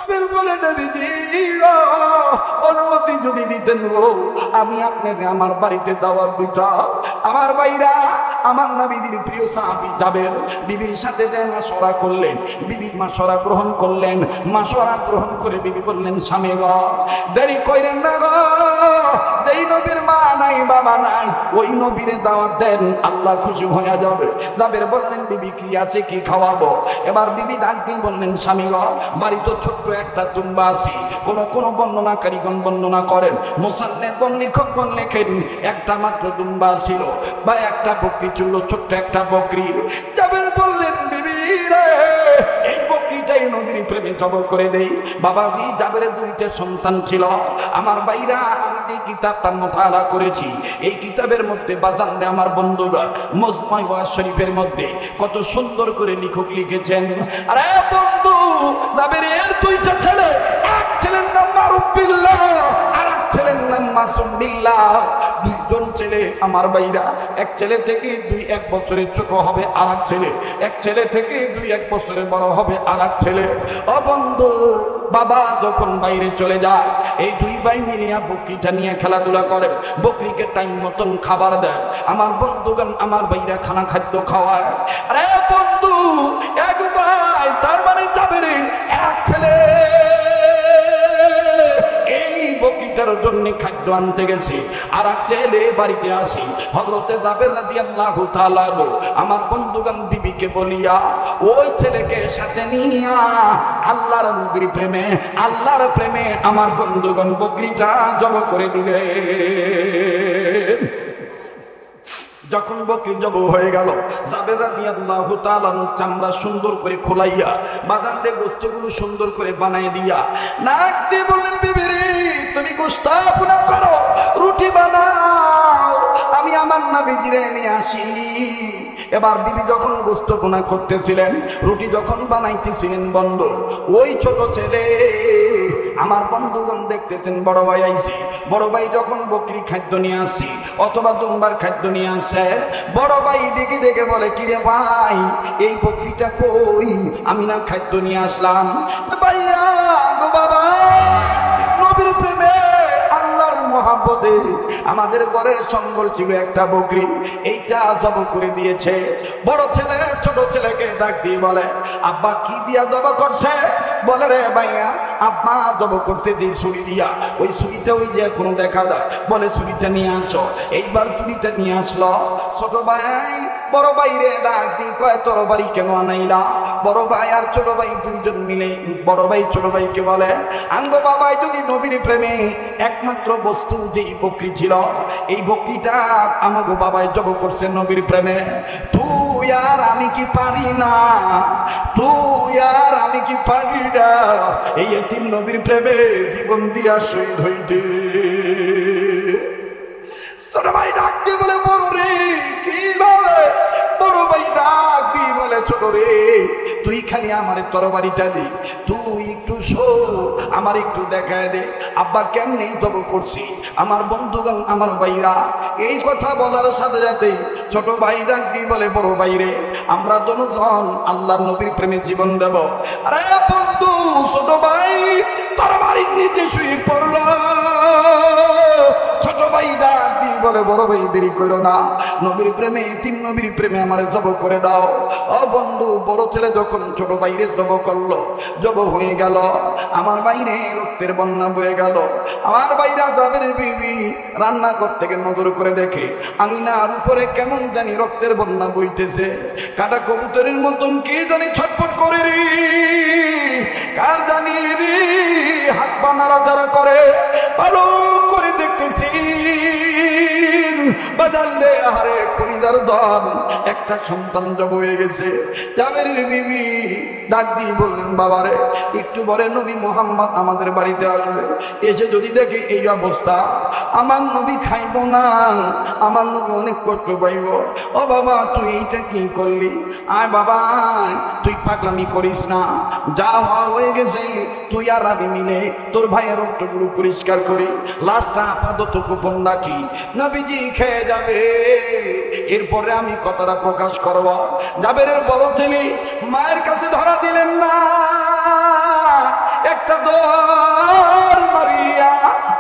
জাবের বলে নবীজি অনুমতি যদি দিতেন গো আমি আপনাকে আমার বাড়িতে দাওয়াত দিতাম। আমার ভাইরা আমার নবীর প্রিয় সাহাবী জাবের বিবির সাথে যে মাশওয়ারা করলেন, বিবি মাশওয়ারা গ্রহণ করলেন। মাশওয়ারা গ্রহণ করে বিবি বললেন স্বামী গো দেরি কইরেন না গো, যেই নবীর মা নাই বাবা নাই ওই নবীরে দাওয়াত দেন, আল্লাহ খুশি হয়ে যাবে। জাবের বললেন বিবি কি আছে কি খাওয়াবো? এবার বিবি ডাক দিয়ে বললেন স্বামী গো বাড়ি তো ছোট্ট একটা দুম্বা আছে। কোন বর্ণনাকারীগণ বর্ণনা করেন, মুসান্নেফগণ লেখকগণ লেখেন একটা মাত্র দুম্বা ছিল বা একটা বকরি ছিল, ছোট্ট একটা বকরি। জাবের বললেন বিবি রে এই বকরিটাই নবীর প্রেমে জবাই করে দেই। বাবাজি জাবেরের দুইটা সন্তান ছিল। আমার ভাইরা আমি যে কিতাবটা মুতালা করেছি এই কিতাবের মধ্যে বাজানরে আমার বন্ধুরা মজমুআ ওয়াজ শরীফের মধ্যে কত সুন্দর করে লেখক লিখেছেন। আরে বন্ধু জাবেরের দুইটা ছেলে, এক ছেলের নাম মারুফ বিল্লাহ আর এক ছেলের নাম মাসুম বিল্লাহ। দুইজন ছেলে আমার ভাইরা, এক ছেলে থেকে 2-1 বছরের ছোট হবে আর এক ছেলে, এক ছেলে থেকে 2-1 বছরের বড় হবে আর এক ছেলে। ও বন্ধু বাবা যখন বাইরে চলে যায় এই দুই ভাই মিলিয়া বকরিটা নিয়ে খেলাধুলা করে, বকরিকে টাইম মতন খাবার দেয়। আমার বন্ধুগণ আমার ভাইরা খানা খাদ্য খাওয়ায়। আরে বন্ধু এক ভাই তার মানে জাবের এক ছেলে এই বকরিটার জন্য খাদ্য আনতে গেছে, আর এক ছেলে বাড়িতে আসি। হযরতে জাবের রাদিয়াল্লাহু তাআলা আমার বন্ধুগণ বিবিকে বলিয়া ওই ছেলেকে সাথে নিয়া আল্লাহর নবীর প্রেমে আল্লাহর প্রেমে আমার বন্ধুগণ বকরিটা জবাই করে দিলেন। যখন বকরি জবাই হয়ে গেল জাবের রাদিয়াল্লাহু তাআলা চামড়া সুন্দর করে খোলাইয়া বাদামে গোশতগুলো সুন্দর করে বানাই দিয়া নাক দিয়ে বললেন বিবি রে তুমি গোশত আপনা করো, রুটি বানাও, আমি আমার নবীজিরে নিয়ে আসি। এবার বিবি যখন গোশত কোনা করতেছিলেন, রুটি যখন বানাইতেছিলেন বন্ধু ওই ছোট ছেলে আমার বন্ধুগণ দেখতেছেন বড় ভাই আইছে। বড় ভাই যখন বকরি খাদ্য নিয়ে আসি অথবা দুম্বার খাদ্য নিয়ে আসে, বড় ভাই ডেকে ডেকে বলে কিরে ভাই এই বকরিটা কই? আমি না খাদ্য নিয়ে আসলাম। ভাইয়া গো বাবা নবীর প্রেমে আল্লাহর মহব্বতে আমাদের ঘরের সম্বল ছিল একটা বকরি, এইটা জবাই করে দিয়েছে। বড় ছেলে ছোট ছেলেকে ডাক দিয়ে বলে আব্বা কি দিয়া জবাই করছে? বলে রে ভাইয়া আব্বা জবাই করছে যে ছুরি দিয়া, ওই ছুরিটা ওই যে কোনো দেখা যায়, বলে ছুরিটা নিয়ে আসো। এইবার ছুরিটা নিয়ে আসলো। ছোট ভাই বড় ভাইরে ডাক দিয়ে কয় তোর বাড়ি কেন আনাইলা? বড় ভাই আর ছোট ভাই দুইজন মিলে বড় ভাই ছোট ভাইকে বলে আঙ্গো বাবাই যদি নবীর প্রেমে একমাত্র বস্তু যেই বকরি ছিল এই বকরিটা আমাগো বাবাই জবাই করছে নবীর প্রেমে। তুই আর আমি কি পারি না, তুই আর আমি কি পারি না এই এতিম নবীর প্রেমে জীবন দিয়া শহীদ হইতে। ছোট ভাই ডাক দিয়ে বলে বড় রে কি বলে? বড় ভাই ডাক দিয়ে বলে ছোট রে তুই খালি আমার তরবারিটা দে, তুই একটু শো আমার একটু দেখায় দে আব্বা কেমনে জবাই করছি। আমার বন্ধুগণ আমার ভাইরা এই কথা বলার সাথে সাথে ছোট ভাই ডাক দিয়ে বলে বড় ভাই রে আমরা দুজন আল্লাহর নবীর প্রেমে জীবন দেব। আরে বন্ধু ছোট ভাই তরবারির নিচে শুয়ে পড়ল। ছোট ভাই ডাক দিয়ে বলে বড় ভাই দেরি করো না, নবীর প্রেমে তিন নবীর প্রেমে আমারে জবাই করে দাও। ও বন্ধু বড় ছেলে যখন ছোট ভাইরে জবাই করলো, জবাই হয়ে গেল, আমার বাইরে রক্তের বন্যা বয়ে গেল। আমার বাইরা জাবের বিবি রান্নাঘর থেকে নজর করে দেখে আমিনার উপরে কেমন জানি রক্তের বন্যা বইতেছে। কাটা কবুতরের মতন কে জানি ছটফট করে রে, কার জানি রে হাত পা নাড়াচাড়া করে। ভালো করে দেখতেছি বাজালে আরে কলিজার দল একটা সন্তান জব হয়ে গেছে। জাবের বিবি ডাক দিয়ে বললেন বাবারে একটু পরে নবী মুহাম্মদ আমাদের বাড়িতে আসবে, এসে যদি দেখে এই অবস্থা আমার নবী খাইব না, আমার নবী অনেক কষ্ট পাইব। ও বাবা তুই এইটা কি করলি? আয় বাবা তুই পাগলামি করিস না, যা হওয়ার হয়ে গেছে তুই আর আমি মিলে তোর ভাইয়ের রক্তগুলো পরিষ্কার করি, লাশটা আপাতত গোপন রাখি, নবীজি খেয়ে যাবে, এরপরে আমি কথাটা প্রকাশ করব। জাবেরের বড় ছেলে মায়ের কাছে ধরা দিলেন না, একটা দৌড় মারিয়া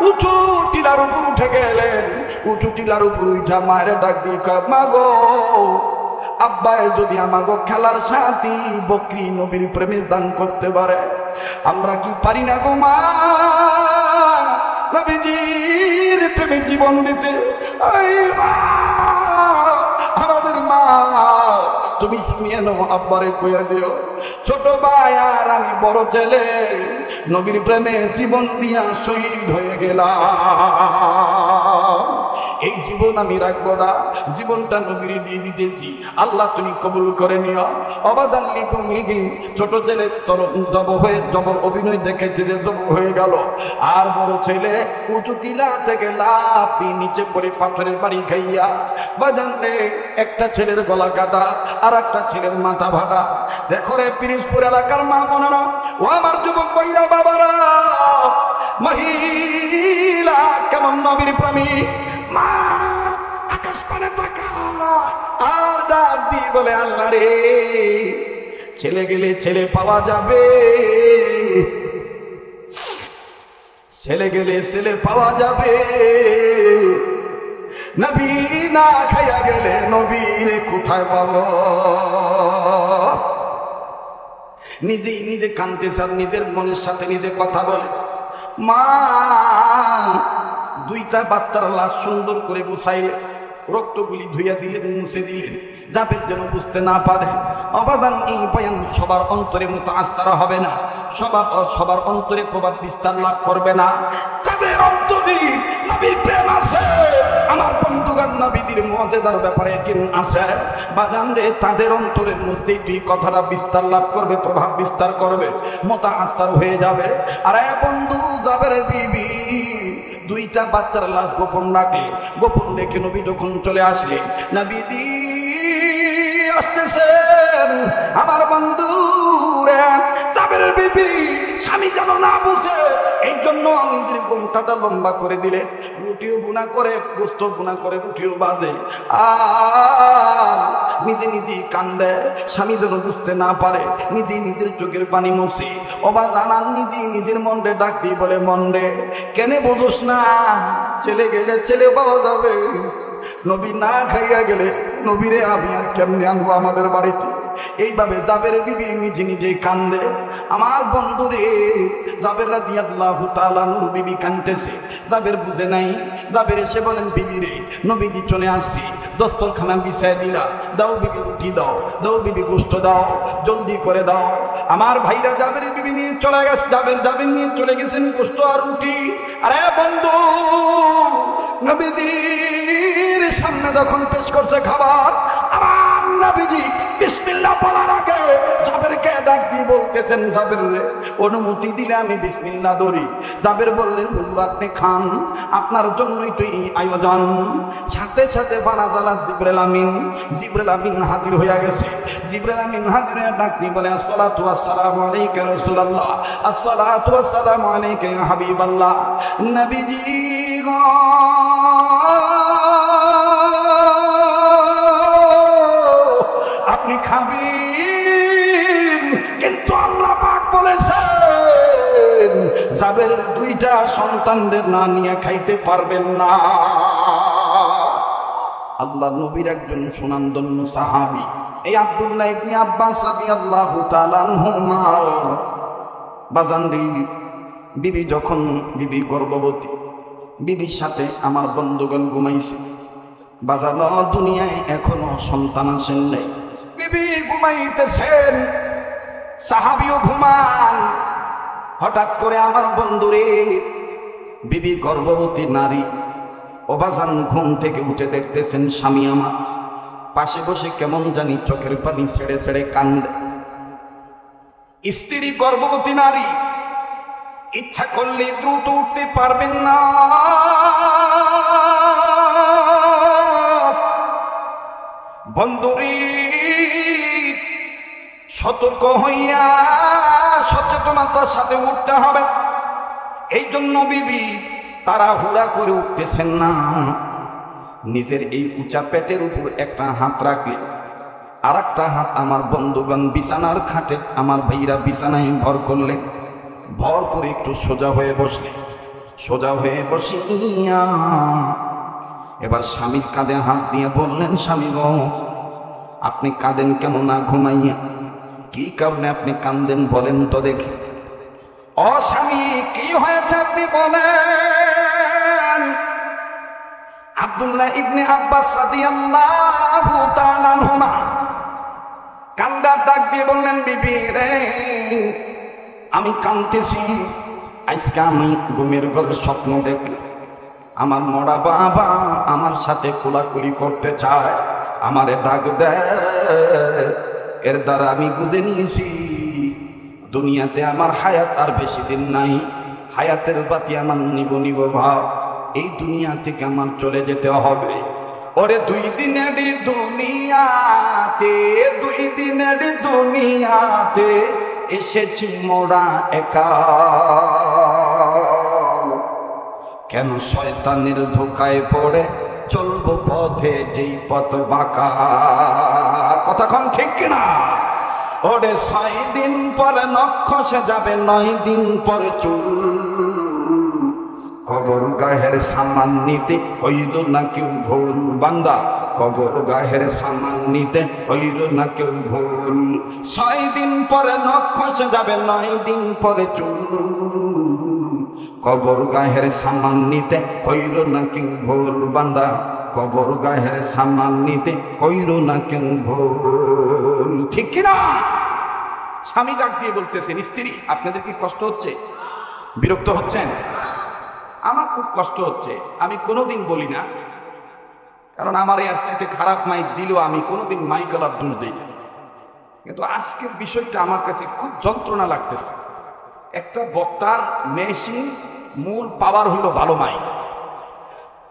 উঁচু টিলার উপর উঠে গেলেন। উঁচু টিলার উপর উঠা মায়ের ডাক দিয়ে কয়, মা গো, আব্বাই যদি আমাগো খেলার সাথী বকরি নবীর প্রেমে দান করতে পারে, আমরা কি পারি না গো মা নবীজির প্রেমে জীবন দিতে? এই মা, আমাদের মা, তুমি শুনিয়ে নাও, আব্বারে কইয়া দিও ছোট ভাই আর আমি বড় ছেলে নবীর প্রেমে জীবন দিয়া শহীদ হয়ে গেলাম। এই জীবন আমি রাখবো না, জীবনটা নবীর দিয়ে দিতেছি, আল্লাহ তুমি কবুল করে নিও। অবাদান লিখুন লিখি ছোট ছেলে জব অভিনয় দেখাইতে যে জব হয়ে গেল, আর বড় ছেলে উঁচু টিলা থেকে লাফ দিয়ে নিচে পড়ে পাথরের বাড়ি খাইয়া বাজান রে একটা ছেলের গলা কাটা আর একটা ছেলের মাথা ভাটা। দেখো রে পিরিজপুর এলাকার মা বোনেরা, ও আমার যুবক ভাইরা বাবারা, মহিলা কেমন নবীর প্রেমী মা আকাশ পানে তাকা আর ডাক দিয়ে বলে, আল্লাহ রে, ছেলে গেলে ছেলে পাওয়া যাবে, ছেলে গেলে ছেলে পাওয়া যাবে, নবী না খাইয়া গেলে নবীরে কোথায় পাবো? নিজেই নিজে কানতে স্যার নিজের মনের সাথে নিজে কথা বলে, মা দুইটা বাচ্চার লাশ সুন্দর করে গুছাইলে রক্তগুলি ধুইয়া দিলেন, মুছে দিলেন, যাবে যেন বুঝতে না পারে। অবাদান এই বয়ান সবার অন্তরে মুতাআসসার হবে না, সবার অন্তরে প্রভাব বিস্তার লাভ করবে না। যাদের অন্তরে নবীর প্রেম আছে, আমার বন্ধুগান নবীদের মুআজিজার ব্যাপারে জ্ঞান আছে, বাজান রে তাদের অন্তরের মধ্যেই তুই কথাটা বিস্তার লাভ করবে, প্রভাব বিস্তার করবে, মুতাআসসার হয়ে যাবে। আর বন্ধু জাবেরের বিবি দুইটা বাচ্চার লাশ গোপন রাখলেন, গোপন রেখে নবী যখন চলে আসলেন, নবীজি আসতেছেন, আমার বন্ধু রে জাবেরের বিবি স্বামী যেন না বুঝে এই জন্য নিজের ঘোমটাটা লম্বা করে দিলেন, রুটিও বুনা করে, গোস্ত বুনা করে, রুটিও বাজে, আর নিজে নিজে কান্দে, স্বামী যেন বুঝতে না পারে, নিজে নিজের চোখের পানি মুছে। অবা জানান নিজে নিজের মনরে ডাক দিয়ে বলে, মনরে কেনে বোঝোস না, ছেলে গেলে ছেলে পাওয়া যাবে, নবী না খাইয়া গেলে নবীরে আমি আর কেমনে আনবো আমাদের বাড়িতে? এইভাবে জাবের বিবি নিজে নিজেই কান্দে। আমার বন্ধুরে জাবের রাদিয়াল্লাহু তাআলা নূর বিবি কাঁদতেছে, জাবের বুঝে নাই। জাবের এসে বলেন, বিবি রে নবীজি চলে আসছি, দস্তরখানা বিছায় দিলা, দাও বিবি রুটি দাও, দাও বিবি গোশত দাও, জলদি করে দাও। আমার ভাইরা জাবের বিবি নিয়ে চলে গেছে, জাবের নিয়ে চলে গেছেন গোশত আর রুটি। আরে বন্ধু, নবীজির সামনে যখন পেশ করছে খাবার, আমার নবীজি বিসমিল্লাহ বলার আগে জাবেরকে ডাক দিয়ে বলতেছেন, জাবের রে অনুমতি দিলে আমি বিসমিল্লাহ ধরি। জাবের বললেন, হুজুর আপনি খান, আপনার জন্যই তো এই আয়োজন। সাথে সাথে বানাজালা জিবরাইল আমিন হাজির হয়ে গেছে। জিবরাইল আমিন হাজির হয়ে ডাক দিয়ে বলে, আসসালাতু ওয়াসসালামু আলাইকা ইয়া রাসূলুল্লাহ, আসসালাতু ওয়াসসালামু আলাইকা ইয়া হাবিবাল্লাহ। নবীজি গো আপনি খাবেন, কিন্তু আল্লাহ পাক বলেছেন জাবের দুইটা সন্তানদের না নিয়ে খাইতে পারবেন না। আল্লাহ নবীর একজন সুনামধন্য সাহাবী, এই আব্দুল্লাহ ইবনে আব্বাস রাদিয়াল্লাহু তাআলা আনহুমা, বাজান রে বিবি যখন বিবি গর্ভবতী, বিবির সাথে আমার বন্ধুগণ ঘুমাইছে। বাজানো দুনিয়ায় এখনো সন্তান আসেন নাই, বিবি ঘুমাইতেছেন, সাহাবীও ঘুমান। হঠাৎ করে আমার বন্ধুরে বিবি গর্ভবতী নারী, অবাজান ঘুম থেকে উঠে দেখতেছেন স্বামী আমার পাশে বসে কেমন জানি চোখের পানি ছেড়ে ছেড়ে কান্দে। স্ত্রী গর্ভবতী নারী, ইচ্ছা করলে দ্রুত উঠতে পারবেন না, বন্ধুরে সতর্ক হইয়া সচেতনতার সাথে উঠতে হবে। এই জন্য বিবি তাড়াহুড়া করে উঠতেছেন না, নিজের এই উঁচা পেটের উপর একটা হাত রাখলে আর একটা হাত আমার বন্ধুগণ বিছানার খাটে, আমার ভাইরা বিছানায় ভর করলেন। ভর করে একটু সোজা হয়ে বসলেন। সোজা হয়ে বসিয়া এবার স্বামীর কাঁধে হাত দিয়ে বললেন, স্বামী গো, আপনি কাঁদেন কেন না ঘুমাইয়া? কি কারণে আপনি কাঁদেন বলেন তো দেখি। ও স্বামী, কি হয়েছে আপনি বলেন। আব্দুল্লাহ ইবনে আব্বাস রাদিয়াল্লাহু তাআলা আনহুমা কান্দা ডাক দিয়ে বললেন, বিবি রে, আমি কাঁদতেছি। আজকে আমি ঘুমের ঘরে স্বপ্ন দেখলাম আমার মরা বাবা আমার সাথে কোলাকুলি করতে চায়, আমারে ডাক দেয়। এর দ্বারা আমি বুঝে নিয়েছি দুনিয়াতে আমার হায়াত আর বেশি দিন নাই। হায়াতের বাতি আমার নিব ভাব, এই দুনিয়া থেকে আমার চলে যেতে হবে। ওরে 2 দিনের দুনিয়াতে, 2 দিনের দুনিয়াতে এসেছি মোরা একা। কেন শয়তানের ধোকায় পড়ে চলবো পথে যেই পথ বাঁকা। কতক্ষণ ঠিক কিনা? ওরে 6 দিন পরে নখ যাবে, 9 দিন পরে চুল। কবর গাহের সামান নিতে হইল না কেউ ভুল। বান্দা, কবর গাহের সামান নিতে হইল না কেউ ভুল। 6 দিন পরে নখ যাবে, 9 দিন পরে চুল। কবর গাহের সামান নিতে হইল না কেউ ভুল। বান্দা, কবর গাহের সামান নিতে হইল না কেউ ভুল। ঠিক কিনা? স্বামী ডাক দিয়ে বলতেছেন, স্ত্রী আপনাদের কি কষ্ট হচ্ছে? বিরক্ত হচ্ছেন? আমার খুব কষ্ট হচ্ছে। আমি কোনোদিন বলি না, কারণ আমার এর সাথে খারাপ মাইক দিলেও আমি কোনোদিন মাইকলার দোষ দিই না। কিন্তু আজকের বিষয়টা আমার কাছে খুব যন্ত্রণা লাগতেছে। একটা বক্তার মেশিন মূল পাওয়ার হইল ভালো মাইক।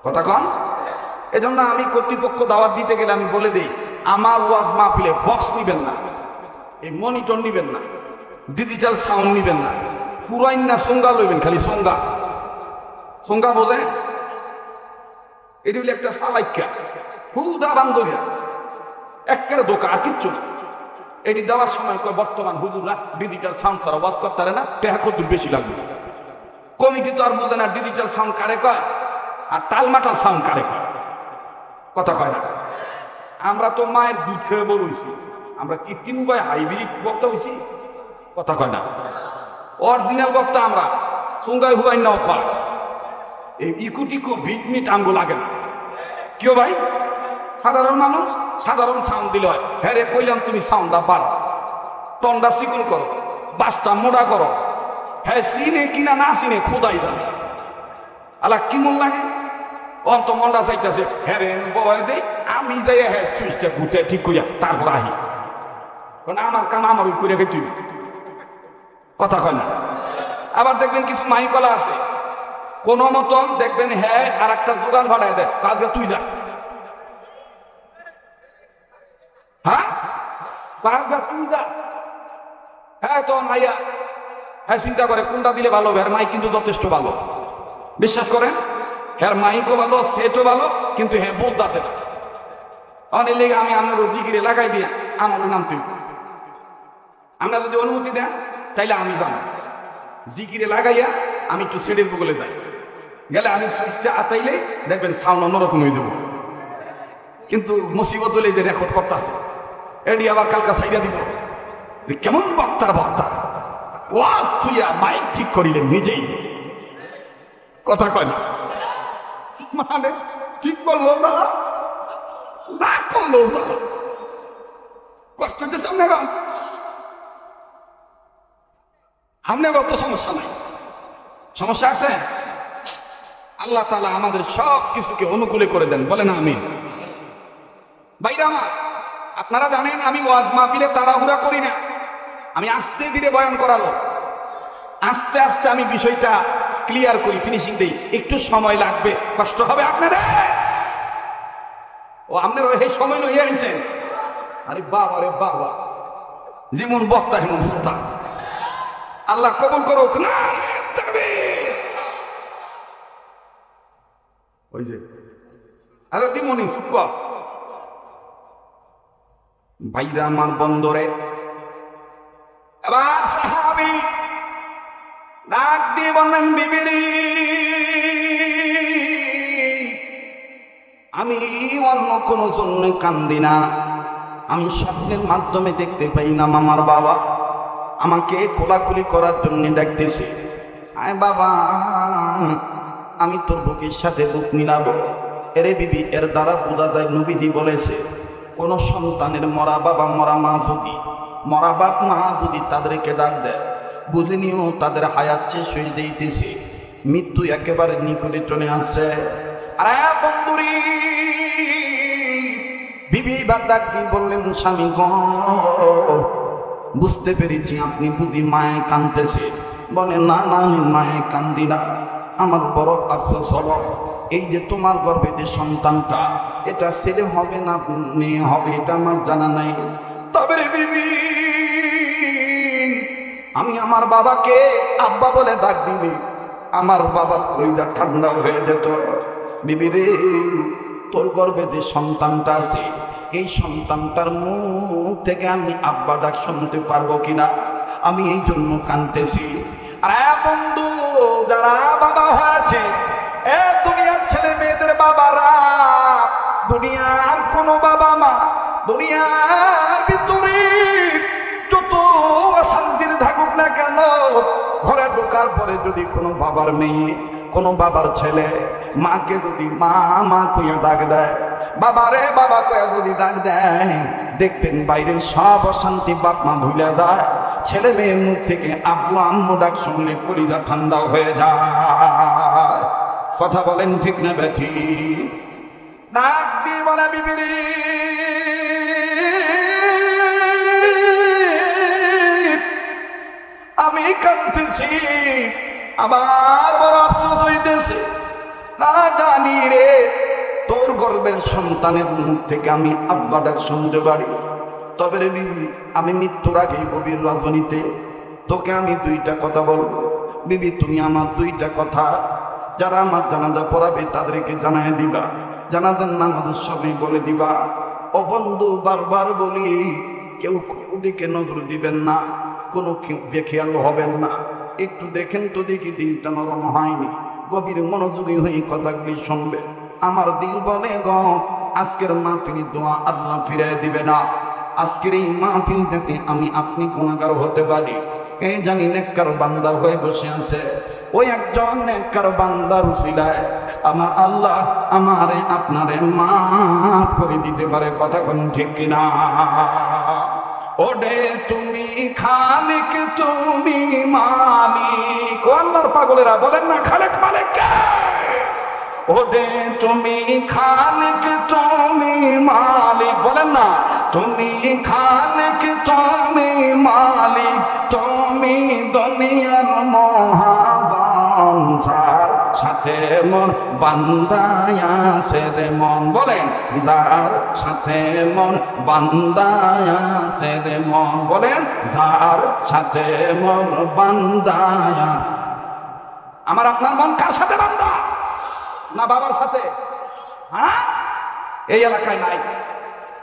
কথা কন? এজন্য আমি কর্তৃপক্ষ দাওয়াত দিতে গেলে আমি বলে দিই, আমার ওয়াজ মাহফিলে বক্স নিবেন না, এই মনিটর নিবেন না, ডিজিটাল সাউন্ড নিবেন না, পুরাইন না সঙ্গা লইবেন, খালি সঙ্গা। সঙ্গা বোঝেন? এটি হইলে একটা সালাইকা হুদা বান্ধবিয়া একেবারে দোকা, আর কিচ্ছু না। এটি দেওয়ার সময় বর্তমান হুজুরা ডিজিটাল সাউন্ড ছাড়া ওয়াজ করতে পারে না, টেহা কত বেশি লাগবে। কমিটি তো আর বোঝে না ডিজিটাল সাউন্ড কারে কয় আর টালমাটাল সাউন্ড কারে কয়। কথা কয় না। আমরা তো মায়ের দুধ খেয়ে বড় হইছি, আমরা কৃত্রিম উপায় হাইব্রিড বক্তা হইছি। কথা কয় না। অরিজিনাল বক্তা আমরা সুঙ্গাই হুয়াই না অভ্যাস। এই ইকুটিকু ভিটমিট আঙ্গু লাগে না। কেউ ভাই সাধারণ মানুষ সাধারণ সাউন্ড দিলে হয়। হ্যাঁ রে কইলাম তুমি সাউন্ডটা বাড়, টনটা চিকন করো, বাসটা মোড়া করো। হ্যাঁ চিনে কিনা না চিনে খোদাই জানে। আলা কেমন লাগে? অন্ত মনটা চাইতেছে হ্যাঁ রে বয় দে, আমি যাই হ্যাঁ সুইচটা ঘুরতে ঠিক করিয়া তারপর আহি। কারণ আমার কাম আমার করে খেতে। কথা কয় না। আবার দেখবেন কিছু মাইকলা আছে কোন মতন দেখবেন হ্যাঁ আর একটা যোগান ভাড়ায় দেয়, কাজে তুই যা। হ্যাঁ কাজটা তুই যা। হ্যাঁ তো মাইয়া হ্যাঁ চিন্তা করে কোনটা দিলে ভালো হবে। মাইক কিন্তু যথেষ্ট ভালো, বিশ্বাস করেন। হ্যাঁ মাইকও ভালো, সেটও ভালো, কিন্তু হ্যাঁ বলতে আছে না। অনেক লেগে আমি আপনার জিকিরে লাগাই দিয়া আমার নাম তুই। আমরা যদি অনুমতি দেন তাইলে আমি যাবো জিকিরে লাগাইয়া আমি একটু সেটের বগলে যাই। গেলে আমি সুইচটা আতাইলে দেখবেন সাউন্ড অন্যরকম হয়ে যাবো। কিন্তু মুসিবত হলে যে রেকর্ড করতেছে এটি আবার কালকা সাইডা দিব। কেমন বক্তার বক্তা ওয়াজ থুইয়া মাইক ঠিক করিলেন নিজেই। কথা কয় না। মানে ঠিক বললো না করলো কষ্ট হচ্ছে সামনে গান। আপনার অত সমস্যা নাই, সমস্যা আছে। আল্লাহ তাআলা আমাদের সব কিছুকে অনুকূলে করে দেন, বলে না আমিন। ভাইরা আমার, আপনারা জানেন আমি ওয়াজ মাহফিলে তাড়াহুড়া করি না, আমি আস্তে ধীরে বয়ান করালো। আস্তে আস্তে আমি বিষয়টা ক্লিয়ার করি, ফিনিশিং দেই। একটু সময় লাগবে, কষ্ট হবে আপনাদের। ও আপনারা এই সময় লইয়া আইছেন। আরে বাবা রে বাবা, যেমন বক্তা হেমন শ্রোতা। আল্লাহ কবুল করুক না। ওই যে আচ্ছা দিমনি সুক ভাইরা আমার বন্দরে। এবার সাহাবী দিয়ে বললেন বিবিরি আমি অন্য কোনো জন্য কান্দি না, আমি স্বপ্নের মাধ্যমে দেখতে পাই না আমার বাবা আমাকে কোলাকুলি করার জন্য ডাকতেছে। আয় বাবা আমি তোর বুকের সাথে বুক মিলাবো। এরে বিবি এর দ্বারা বোঝা যায় নবীজি বলেছে কোন সন্তানের মরা বাবা মরা মা যদি মরা বাপ মা যদি তাদেরকে ডাক দেয় বুঝে নিও তাদের হায়াত শেষ হয়ে যাইতেছে, মৃত্যু একেবারে নিকটে চলে আসছে। আরে বন্ধুরি বিবি বা ডাক দিয়ে বললেন স্বামী গো বুঝতে পেরেছি আপনি বুঝি মায়ে কাঁদতেছে। বলে না না আমি মায়ে কান্দি না, আমার বড় আফসোস হলো এই যে তোমার গর্ভে যে সন্তানটা এটা ছেলে হবে না মেয়ে হবে এটা আমার জানা নাই। তবে বিবি আমি আমার বাবাকে আব্বা বলে ডাক দিবি আমার বাবার কলিজা ঠান্ডা হয়ে যেত। বিবি রে তোর গর্ভে যে সন্তানটা আছে এই সন্তানটার মুখ থেকে আমি আব্বা ডাক শুনতে পারবো কিনা আমি এই জন্য কাঁদতেছি। আরে বন্ধু যারা বাবা হয়েছে এ দুনিয়ার ছেলে মেয়েদের বাবারা দুনিয়ার কোনো বাবা মা দুনিয়ার ভিতরে যত অশান্তির থাকুক না কেন ঘরে ঢোকার পরে যদি কোনো বাবার মেয়ে কোনো বাবার ছেলে মাকে যদি মা মা কইয়া ডাক দেয় বাবা রে বাবা কইয়া যদি ডাক দেয় দেখবেন বাইরের সব অশান্তি বাপ মা ভুলে যায়, ছেলে মেয়ের মুখ থেকে আব্বু আম্মু ডাক শুনলে কলিজা ঠান্ডা হয়ে যায়। কথা বলেন ঠিক না বেঠি? ডাক দিয়ে বলে বিবিরি আমি কাঁদতেছি আমার বড় আফসোস হইতেছে না জানি রে তোর গর্বের সন্তানের মুখ থেকে আমি আব্বা ডাক শুনতে পারি। তবে রে বিবি আমি মৃত্যুর আগে গভীর রজনীতে তোকে আমি দুইটা কথা বলবো। বিবি তুমি আমার দুইটা কথা যারা আমার জানাজা পড়াবে তাদেরকে জানাই দিবা, জানাজার নামাজের সময় বলে দিবা। ও বন্ধু বারবার বলি কেউ ওদিকে নজর দিবেন না, কোনো বেখেয়াল হবেন না, একটু দেখেন তো দেখি দিনটা নরম হয়নি, গভীর মনোযোগী হয়ে কথাগুলি শুনবে। আমার দিল বলে গ আজকের মাহফিল দোয়া আল্লাহ ফিরিয়ে দিবে না, আজকের এই মাহফিল যাতে আমি আপনি গুনাহগার হতে পারি। কে জানি নেককার বান্দা হয়ে বসে আছে, ওই একজন নেককার বান্দার উসিলায় আমার আল্লাহ আমারে আপনারে মাফ করে দিতে পারে। কথা কোন ঠিক কিনা? ওডে তুমি খালিক তুমি মালিক, আল্লাহর পাগলেরা বলেন না খালেক মালিক কে? ওডে তুমি খালিক তুমি মালিক বলেন না, তুমি খালিক তুমি মালিক তুমি দুনিয়ার মহাজন যার সাথে মন বান্দায়া সেরে মন বলেন যার সাথে মন বান্দায়া সেরে মন বলেন যার সাথে মন বান্দায়া। আমার আপনার মন কার সাথে বান্দা? না বাবার সাথে? হ্যাঁ এই এলাকায় নাই,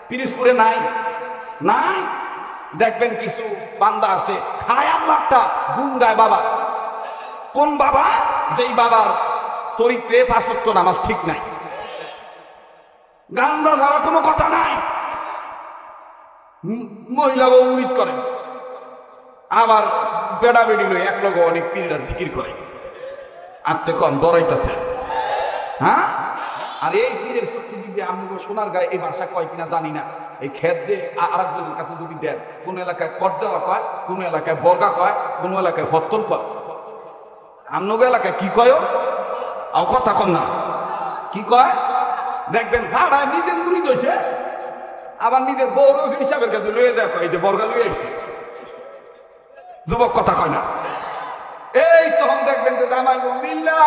পিরিজপুরে নাই, নাই দেখবেন কিছু বান্দা আছে খায় আল্লাহটা গুণ গায় বাবা। কোন বাবা? যেই বাবার চরিত্রে ৫ ওয়াক্ত নামাজ ঠিক নাই, গান্দা ছাড়া কোনো কথা নাই, মহিলা উরিদ করে, আবার বেড়া বেড়ি লই এক লগে অনেক পীররা জিকির করে, আস্তে কম ডরাইতেছে। হ্যাঁ আর এই পীরের শক্তি দিকে আমি সোনার গায়ে এই ভাষা কয় কিনা জানি না, এই ক্ষেত যে আর একজনের কাছে যদি দেন কোন এলাকায় কর দেওয়া কয়, কোন এলাকায় বর্গা কয়, কোন এলাকায় ফত্তন কয়, আমনগো এলাকায় কি কয় আও কথা কন না কি কয় দেখবেন ভাড়ায় নিজের মুড়ি দইছে আবার নিজের বউর হিসাবের কাছে লয়ে যায় এই যে বর্গা লয়ে আইছে, যুবক কথা কয় না। এই তখন দেখবেন যে জামাই মিল্লা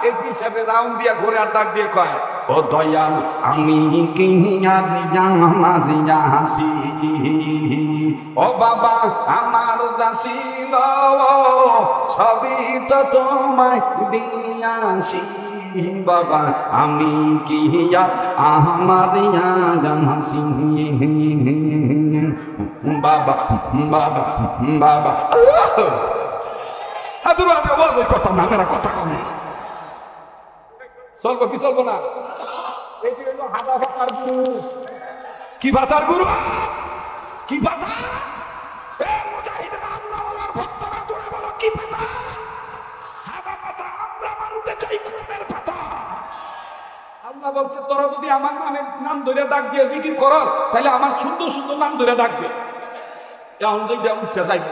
এই হিসাবে রাউন্ড দিয়া ঘুরে আর ডাক দিয়ে কয় ও দয়াল আমি কি হাসি ও বাবা আমার দাসিল সবই তো তোমায় দিয়াছি বাবা আমি কি আমার হাসি বাবা বাবা বাবা আদুর আজকে ওয়াজ করতাম না, মেরা কথা কমে চলবো কি চলবো না? এটি হইল হাদা ভাতার গুরু। কি ভাতার গুরু? কি ভাতা? এ মুজাহিদের আল্লাহওয়ালার ভক্তরা দূরে বলো কি ভাতা? হাদা ভাতা। আমরা মানতে চাই কোরআনের ভাতা। আল্লাহ বলছে তোরা যদি আমার নাম ধরে ডাক দিয়ে জিকির করস তাহলে আমার সুন্দর সুন্দর নাম ধরে ডাকবে। এখন যদি উঠতে যাইব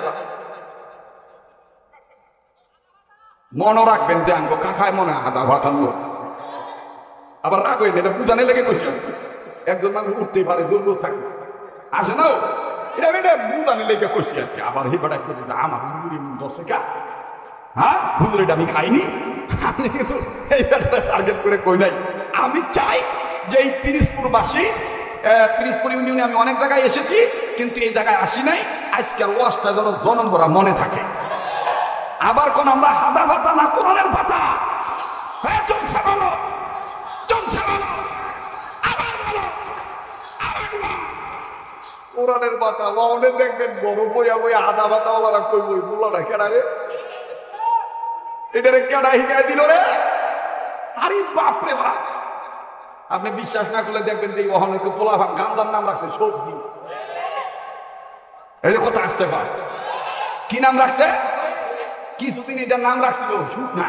মনে রাখবেন যে আঙ্গ কাকায় মনে হাদা ভাতার লোক। আবার রাগ হইলে এটা বুঝানে লেগে কইছে একজন মানুষ উঠতেই পারে জরুরত থাকে আসে না এটা বুঝানে লেগে কইছি আর কি। আবার হে বেটা করে আমার দশে কা হ্যাঁ হুজুর এটা আমি খাইনি। আমি কিন্তু এই ব্যাপারটা টার্গেট করে কই নাই। আমি চাই যে এই পিরিজপুরবাসী, পিরিজপুর ইউনিয়নে আমি অনেক জায়গায় এসেছি কিন্তু এই জায়গায় আসি নাই, আজকের ওয়াজটা যেন জনমরা মনে থাকে। আবার কোন আমরা হাদা ভাতা না কোরআনের ভাতা। হ্যাঁ জলসা বলো, জলসা বলো, আবার বলো, আবার বলো কোরআনের ভাতা। ওনে দেখবেন বড় বইয়া বইয়া হাদা ভাতা ওরা কই বই বলাটা কেডা রে? এটারে কেডা হিকায় দিল রে? আরে বাপ রে বাপ। আপনি বিশ্বাস না করলে দেখবেন যে ওখানে পোলাভান গান্দার নাম রাখছে সবজি। এই যে কথা আসতে পারে কি নাম রাখছে? কিছুদিন এটার নাম রাখছিল সুখ না,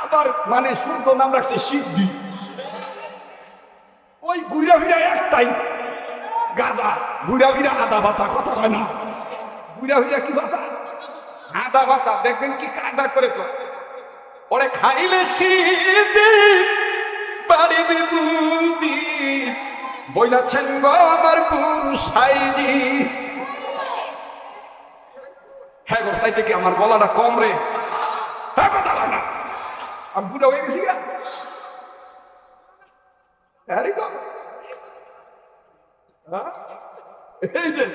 আবার মানে শুদ্ধ নাম রাখছে সিদ্ধি। ওই ঘুরা ফিরা একটাই গাদা, ঘুরা ফিরা আদা ভাতা। কথা হয় না ঘুরা ফিরা কি ভাতা? আদা ভাতা। দেখবেন কি কায়দা করে তো ওরে খাইলে সিদ্ধি পারিবি বুদ্ধি বইলাছেন গো আমার গুরু সাইজি। হ্যাঁ গোর সাইতে কি আমার গলাটা কম রে? হ্যাঁ কথা হয় না, আমি বুড়া হয়ে গেছি গা। এই যে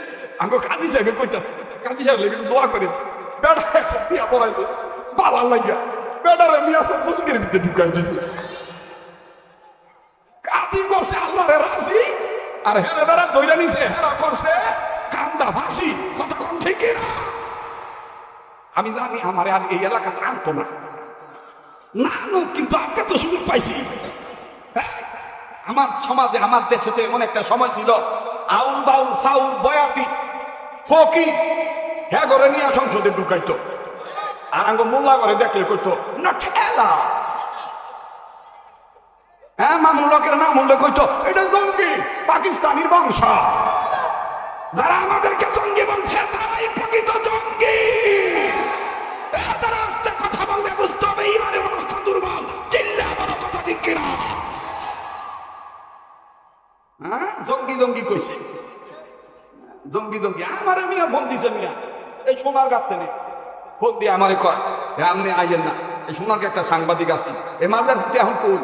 আমাকে কাজী সাহেব কইতাছে, কাজী সাহেব লেগে একটু দোয়া করে বেটা একসাথে দিয়া পড়াইছে ভালো লাগিয়া বেটারে মিয়া সন্তোষের ভিতরে ঢুকাই দিয়েছে। কাজী করছে আল্লাহরে রাজি আর হেরে বেড়া দইরা নিছে, হেরা করছে কান্দা ফাঁসি। কথা কোন ঠিক না? আমি জানি আমার আর এই এলাকাতে আনতো না নানু, কিন্তু আজকে তো সুযোগ পাইছি। আমার সমাজে আমার দেশে তো এমন একটা সময় ছিল আউল বাউল ফাউল বয়াতি ফকির হ্যাঁ করে নিয়ে সংসদে ঢুকাইতো আর আঙ্গ মোল্লা করে দেখলে কইতো না ঠেলা। হ্যাঁ মামুল লোকের নাম উল্লেখ কইতো এটা জঙ্গি পাকিস্তানির বংশ। যারা আমাদেরকে জঙ্গি বলছে তারাই প্রকৃত জঙ্গি। তারা আস্তে কথা বলবে বুঝতে হবে ইমানের অবস্থা দুর্বল। চিল্লা বড় কথা ঠিক কিনা? হ্যাঁ জঙ্গি জঙ্গি কইছে, জঙ্গি জঙ্গি। আমার মিয়া ফোন দিছে, মিয়া এই সোনার গাঁথতে নেই ফোন দিয়ে আমারে কয় আপনি আইলেন না, এই সোনারকে একটা সাংবাদিক আছে এ মামলার ভূতে এখন কই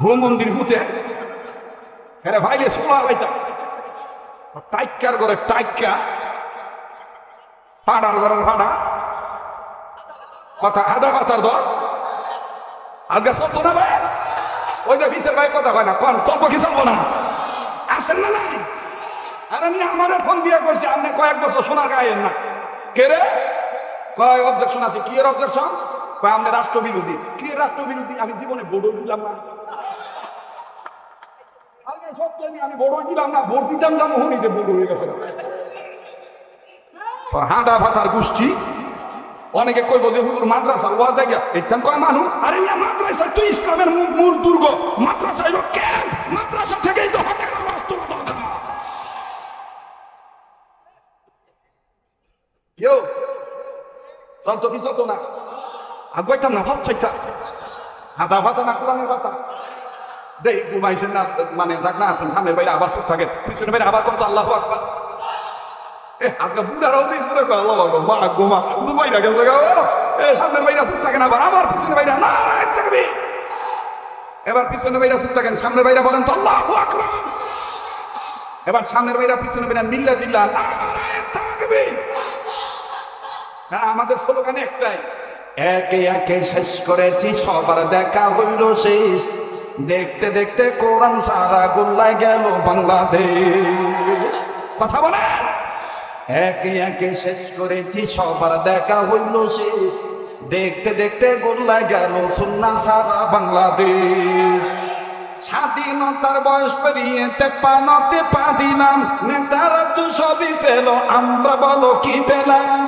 হু মন্দির ভূতে হ্যাঁ ভাইলে সোনা লাইতাম টাইকার ঘরে টাইকা ফাড়ার ঘরের ফাড়া। কথা হাদা কথার দর আজকে চলতো না ভাই। ওই যে ফিসের ভাই কথা কয় না কন চলবো কি চলবো না? আসেন না নাই? আরে আমি আমার ফোন দিয়ে কইছি আপনি কয়েক বছর সোনার গায়েন না। কে রে? কয় অবজেকশন আছে। কি এর অবজেকশন? কয় আপনি রাষ্ট্রবিরোধী। কি রাষ্ট্রবিরোধী? আমি জীবনে ভোটও দিলাম না। আগে সত্য আমি ভোটও দিলাম না, ভোট দিতাম যা মোহনি যে ভোট হয়ে গেছে। হাঁদা ভাতার গোষ্ঠী অনেকে কইব যে হুজুর মাদ্রাসা ওয়া জায়গা এইখান কয় মানুষ। আরে মিয়া মাদ্রাসা তো ইসলামের মূল দুর্গ। মাদ্রাসা হইল ক্যাম্প, মাদ্রাসা থেকেই তো হকের আওয়াজ তোলা দরকার। কেউ চলতো কি চলতো না? আর কইতাম না ভাত চাইতা হাদা ভাতা না কোরআনের ভাতা দেই ঘুমাইছেন না মানে যাক না আছেন সামনের বাইরে আবার চুপ থাকেন, পিছনের বাইরে আবার কত আল্লাহু আকবার। আজকে বুড়ারাও দিয়েছে মা গোমা দুবাই রাখে সামনের বাইরে চুপ থাকেন আবার আবার পিছনের বাইরে না থাকবি। এবার পিছনের বাইরে চুপ থাকেন, সামনের বাইরে বলেন তো আল্লাহু আকবার। এবার সামনের বাইরে পিছনের বাইরে মিল্লা জিল্লা থাকবি। হ্যাঁ আমাদের স্লোগান একটাই, একে একে শেষ করেছি সবার দেখা হইল শেষ, দেখতে দেখতে কোরআন সারা গোল্লায় গেল বাংলাদেশ। কথা বলেন একে একে শেষ করেছি সবার দেখা হইল শেষ, দেখতে দেখতে গোল্লা গেল সুন্নাহ সারা বাংলাদেশ। স্বাধীনতার বয়স পেরিয়ে 53তে পা দিলাম, নেতারা তো সবই পেল, আমরা বলো কি পেলাম?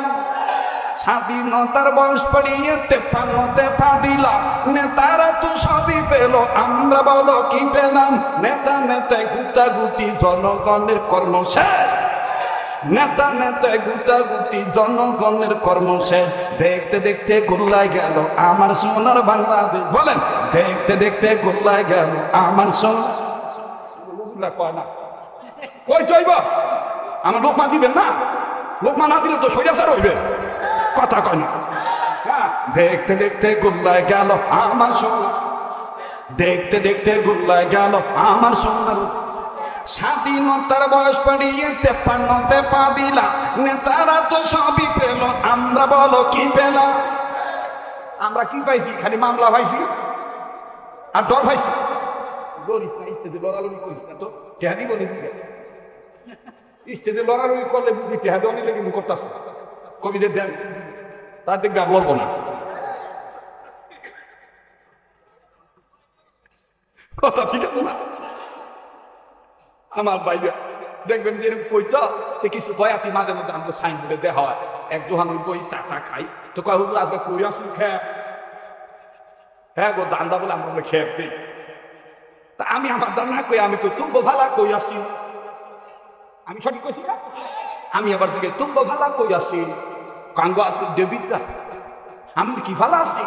স্বাধীনতার বয়স পেরিয়ে 53তে পা দিলাম, নেতারা তো সবই পেল, আমরা বলো কি পেলাম? নেতা নেতায় গুটাগুটি জনগণের কর্ম শেষ, নেতা নেতায় গুটাগুটি জনগণের কর্ম শেষ। দেখতে দেখতে গোল্লায় গেল আমার সোনার বাংলাদেশ। বলেন, দেখতে দেখতে গোল্লায় গেল আমার সোনার। কয় না কই চাইব আমার লোকমা দিবেন না, লোকমা না দিলে তো সৈরাচার হইবে, কথা কয় না। দেখতে দেখতে গোল্লায় গেল আমার সোনার, দেখতে দেখতে গোল্লায় গেল আমার সোনার। স্বাধীনতার বয়স পেরিয়ে 53তে পা দিলাম, নেতারা তো সবই পেল, আমরা বলো কি পেলাম? আমরা কি পাইছি? খালি মামলা পাইছি আর ডর পাইছি। লড়ালড়ি করিস না তো, টেহাদি বলি স্টেজে লড়ালড়ি করলে বুঝি টেহাদি অনেক লেগে করতেছে, কবি যে দেন তার দেখবে আর লড়বো না। কথা ঠিক আছে না? আমার বাইরে দেখবেন যে কইটা কিছু বয়াতি মাঝে মধ্যে আমাকে সাইনবোর্ডে দেওয়া হয়, এক দোহান বই চা খাই তো কয় হুজুর আজকে কই আসুন খেয়ে, হ্যাঁ গো দান্দা বলে আমরা খেয়ে দিই। তা আমি আমার দান না কই, আমি কই তুম ভালা কই আসি, আমি সঠিক কইছি না? আমি আবার দিকে তুম ভালা কই আসি, কাঙ্গ আসি দেবিদ্যা, আমি কি ভালা আছি?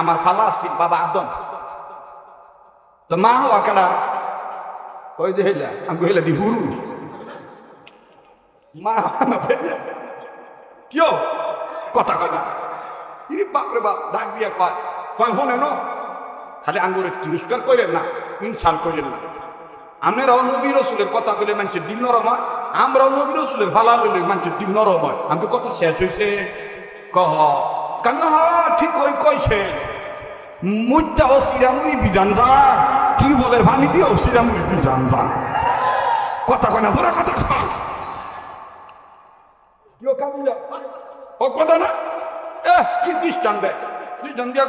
আমার ভালা আছি বাবা আদম। তো মা হওয়া কেডা? কই যে হেলা আমি কইলা দি ফুরু মা না কিও কথা কয় না। ইরে বাপ রে বাপ, ডাক দিয়া কয় কয় হোনে ন, খালি আঙ্গুরে তিরস্কার কইলেন না, ইনসান কইলেন না। আপনারাও নবী রাসূলের কথা কইলে মানুষের দিল নরম হয়, আমরাও নবী রাসূলের ভালা লইলে মানুষের দিল নরম হয়। আমি কথা শেষ হইছে কহ কান্না ঠিক কই কইছে মুদ্দা ও সিরামুনি বিজান যা, কি বলে ভানি দিয়ে ও সিরামুনি বিজান যা, কথা কয় না জোরা কথা কয় কিও কাবুলা ও কথা না। কি দৃষ্টান দেয়, দৃষ্টান দিয়া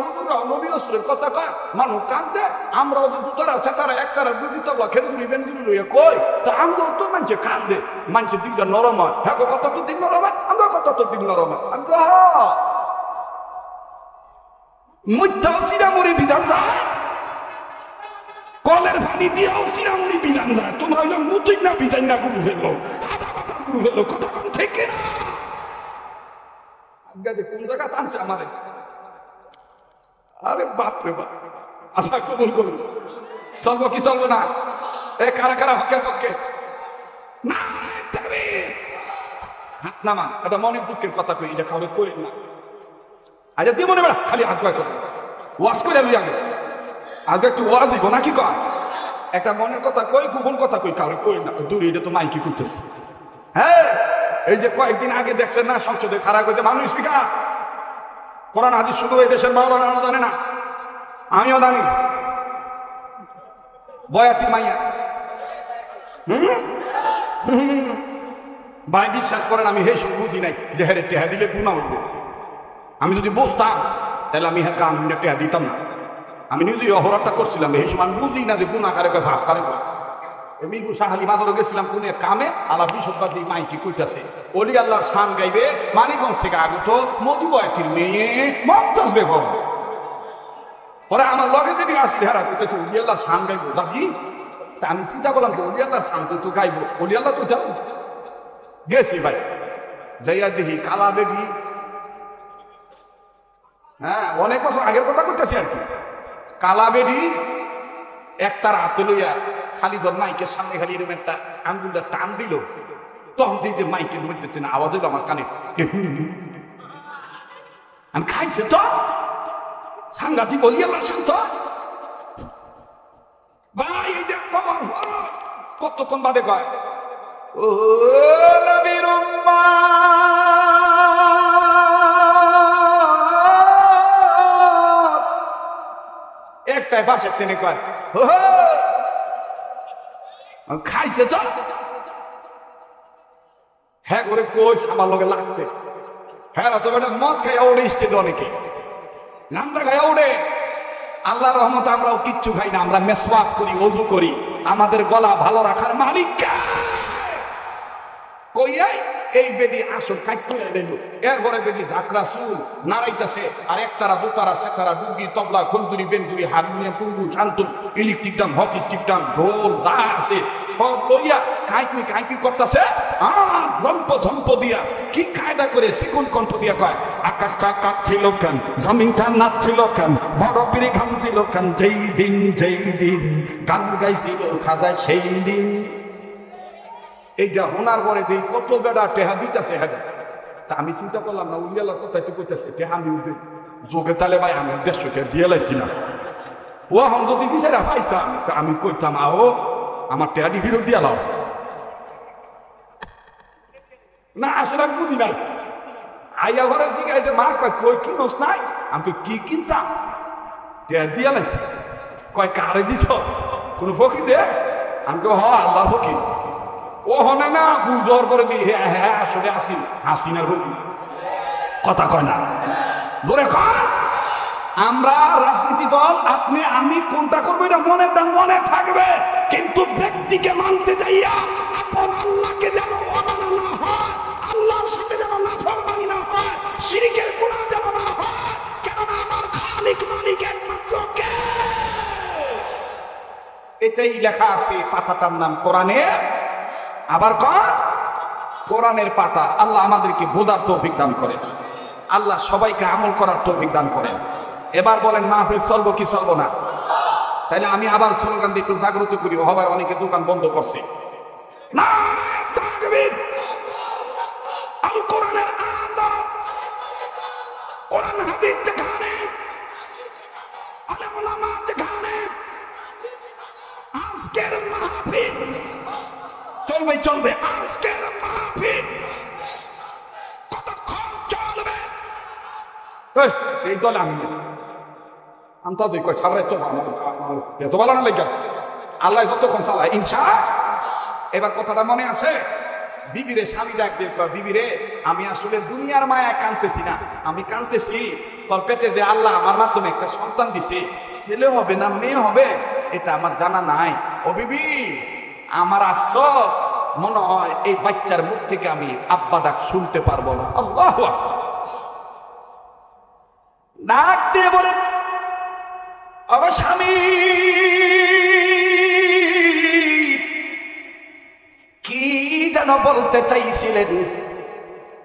হুজুররাও নবী রাসূলের কথা কয়, মানুষ কান্দে, আমরাও তো দুতারা সেতারা একতারা বুঝি তবলা খেলগুড়ি বেঙ্গুড়ি লইয়া কই, তা আমগো তো মানুষে কান্দে, মানুষের দিলটা নরম হয়। হ্যাঁ কথা তো দিল নরম হয়, আমরা কথা তো দিল নরম হয়। আমি মুদ্দা সিরামুড়ি বিধান যায়, কলের পানি দিয়েও সিরামুড়ি বিধান যায়। তোমরা হইলো মুতুই না বিজাই না গুরু ফেললো, আধা কথা গুরু ফেললো, কথা কম থেকে না। আজকে কোন জায়গা টানছে আমারে, আরে বাপ রে বাপ, আল্লাহ কবুল করুন। চলবো কি চলবো না? এ কারা কারা হকের পক্ষে না হাত নামা, এটা মনের দুঃখের কথা কই, এটা কাউরে কই না। আচ্ছা দিয়ে মনে বেড়া খালি হাত পায় করে ওয়াজ করে লই আগে, আগে একটু ওয়াজ দিব নাকি কয়, একটা মনের কথা কই, গোপন কথা কই, কাউরে কই না। দূরে এটা তো মাইকি করতেছে। হ্যাঁ এই যে কয়েকদিন আগে দেখছেন না সংসদে খারাপ হয়েছে মানুষ স্পিকার, কোরআন হাদিস শুধু এই দেশের মাওলানা জানে না, আমিও জানি। বয়াতি মাইয়া ভাই বিশ্বাস করেন আমি হে সব বুঝি নাই যে হ্যাঁ টেহা দিলে গুণা হইব। আমি যদি বুঝতাম তাহলে আমি হ্যাঁ কান টেহা দিতাম না। আমি যদি অহরাটা করছিলাম এই সময় আমি বুঝি না যে গুণা কারে ভাব কারে মিরপুর শাহালি বাজারে গেছিলাম কোন এক কামে, আল্লাহ বিশ্ববাদ মাইকি কইতাছে অলি আল্লাহর শান গাইবে, মানিকগঞ্জ থেকে আগত মধু বয়াতির মেয়ে মমতাজ বেগম। পরে আমার লগে যদি আসি হারা কইতেছে অলি আল্লাহর শান গাইবো যাবি, তা আমি চিন্তা করলাম যে অলি আল্লাহর শান তো গাইবো, অলি আল্লাহ তো যাবো। গেছি ভাই যাইয়া দেখি কালা বেবি, হ্যাঁ অনেক বছর আগের কথা করতেছি আর কি, কালা বেডি একটার হাতে লইয়া খালি ধর মাইকের সামনে খালি এরকম একটা আঙ্গুলটা টান দিল, তখন দিয়ে যে মাইকের মধ্যে আওয়াজ হইলো আমার কানে, আমি খাইছে তো সাংঘাতিক বলি আমার শান্ত ভাই এইটা কমার কতক্ষণ বাদে কয় ও নবীর উম্মত, একটাই বাসের টেনে কয় খাইছে তো, হ্যাঁ করে কই আমার লগে লাগতে। হ্যাঁ তো বেটা মদ খাইয়া ওড়ে স্টেজ, অনেকে নান্দা খাইয়া ওড়ে। আল্লাহর রহমতে আমরাও কিচ্ছু খাই না, আমরা মেসওয়াক করি, ওযু করি। আমাদের গলা ভালো রাখার মালিক কইয়াই এই বেদি আসল কাট করে দিল। এরপরে বেদি ঝাঁকড়া চুল নাড়াইতেছে, আর একতারা দুতারা সেতারা ডুগি তবলা খুন্দুরি বেন্দুরি harmonium কুঙ্গু শান্তন electric Dam hockey stick Dam ঢোল যা আছে সব লইয়া কাঁইকি কাঁইকি করতেছে। আর লম্প ঝম্প দিয়া কি কায়দা করে চিকন কণ্ঠ দিয়া কয়, আকাশটা কাঁপছিল কেন, জমিনটা নাচছিল কেন, বড় পিড়ি ঘামছিল কেন, যেই দিন গান গাইছিল খাজা সেই দিন। এইটা শোনার পরে দিই কত বেড়া টেহা দিতেছে। হ্যাঁ তা আমি চিন্তা করলাম না, উল্লিয়ালার কথা একটু করতেছে টেহা আমি যোগে তালে ভাই আমি 150 টাকা দিয়ে লাইছি না। ও এখন যদি বিচারা পাইতাম তা আমি কইতাম আও আমার টেহাটি ফিরত দিয়া লাও না। আসলে আমি বুঝি নাই। আইয়া ঘরে জিজ্ঞাসা মা কয় কই কিনোস নাই? আমি কি কিনতাম? টেহা দিয়া লাইছি। কয় কারে দিছ? কোন ফকির রে? আমি কই হ আল্লাহ ফকির। ও হনে না বুঝর করে দি হ্যাঁ হ্যাঁ আসলে আসি হাসিনার ফকির। কথা কয় না জোরে কয়। আমরা রাজনীতি দল, আপনি আমি কোনটা করবো এটা মনে থাকবে, কিন্তু ব্যক্তিকে মানতে যাইয়া আপন আল্লাহকে যেন অমানা না হয়, আল্লাহর সাথে যেন নাফরমানি না হয়, শিরকের গুনাহ যেন না হয়। কেননা আমার খালিক মালিক একমাত্র কে? এটাই লেখা আছে। পাতাটার নাম কোরআনের। আবার কোরআনের পাতা। আল্লাহ আমাদেরকে বোঝার তৌফিক দান করেন, আল্লাহ সবাইকে আমল করার তৌফিক দান করেন। এবার বলেন মাহফিল চলবো কি চলবো না? তাইলে আমি আবার স্লোগান দিয়ে একটু জাগ্রত করি। হবাই অনেকে দোকান বন্ধ করছে। নারায়ে তাকবীর, আল কোরআনের আদব, কোরআন হাদিস যেখানে, আলেম ওলামা যেখানে, আজকের মাহফিল চলবে চলবে। আজকের মাহফিল কতক্ষণ চলবে? এই দলে আমি আন্তা দুই কয় ছাড়াই তো এত ভালো না লেগে আল্লাহ যতক্ষণ চালায় ইনশা। এবার কথাটা মনে আছে? বিবিরে স্বামী ডাক দিয়ে কয়, বিবিরে আমি আসলে দুনিয়ার মায়া কাঁদতেছি না, আমি কাঁদতেছি তোর পেটে যে আল্লাহ আমার মাধ্যমে একটা সন্তান দিছে, ছেলে হবে না মেয়ে হবে এটা আমার জানা নাই। ও বিবি আমার আফসোস, মনে হয় এই বাচ্চার মুখ থেকে আমি আব্বা ডাক শুনতে পারবো না। আল্লাহু আকবার। ডাক দিয়ে বলে, ও স্বামী কি যেন বলতে চাইছিলেন?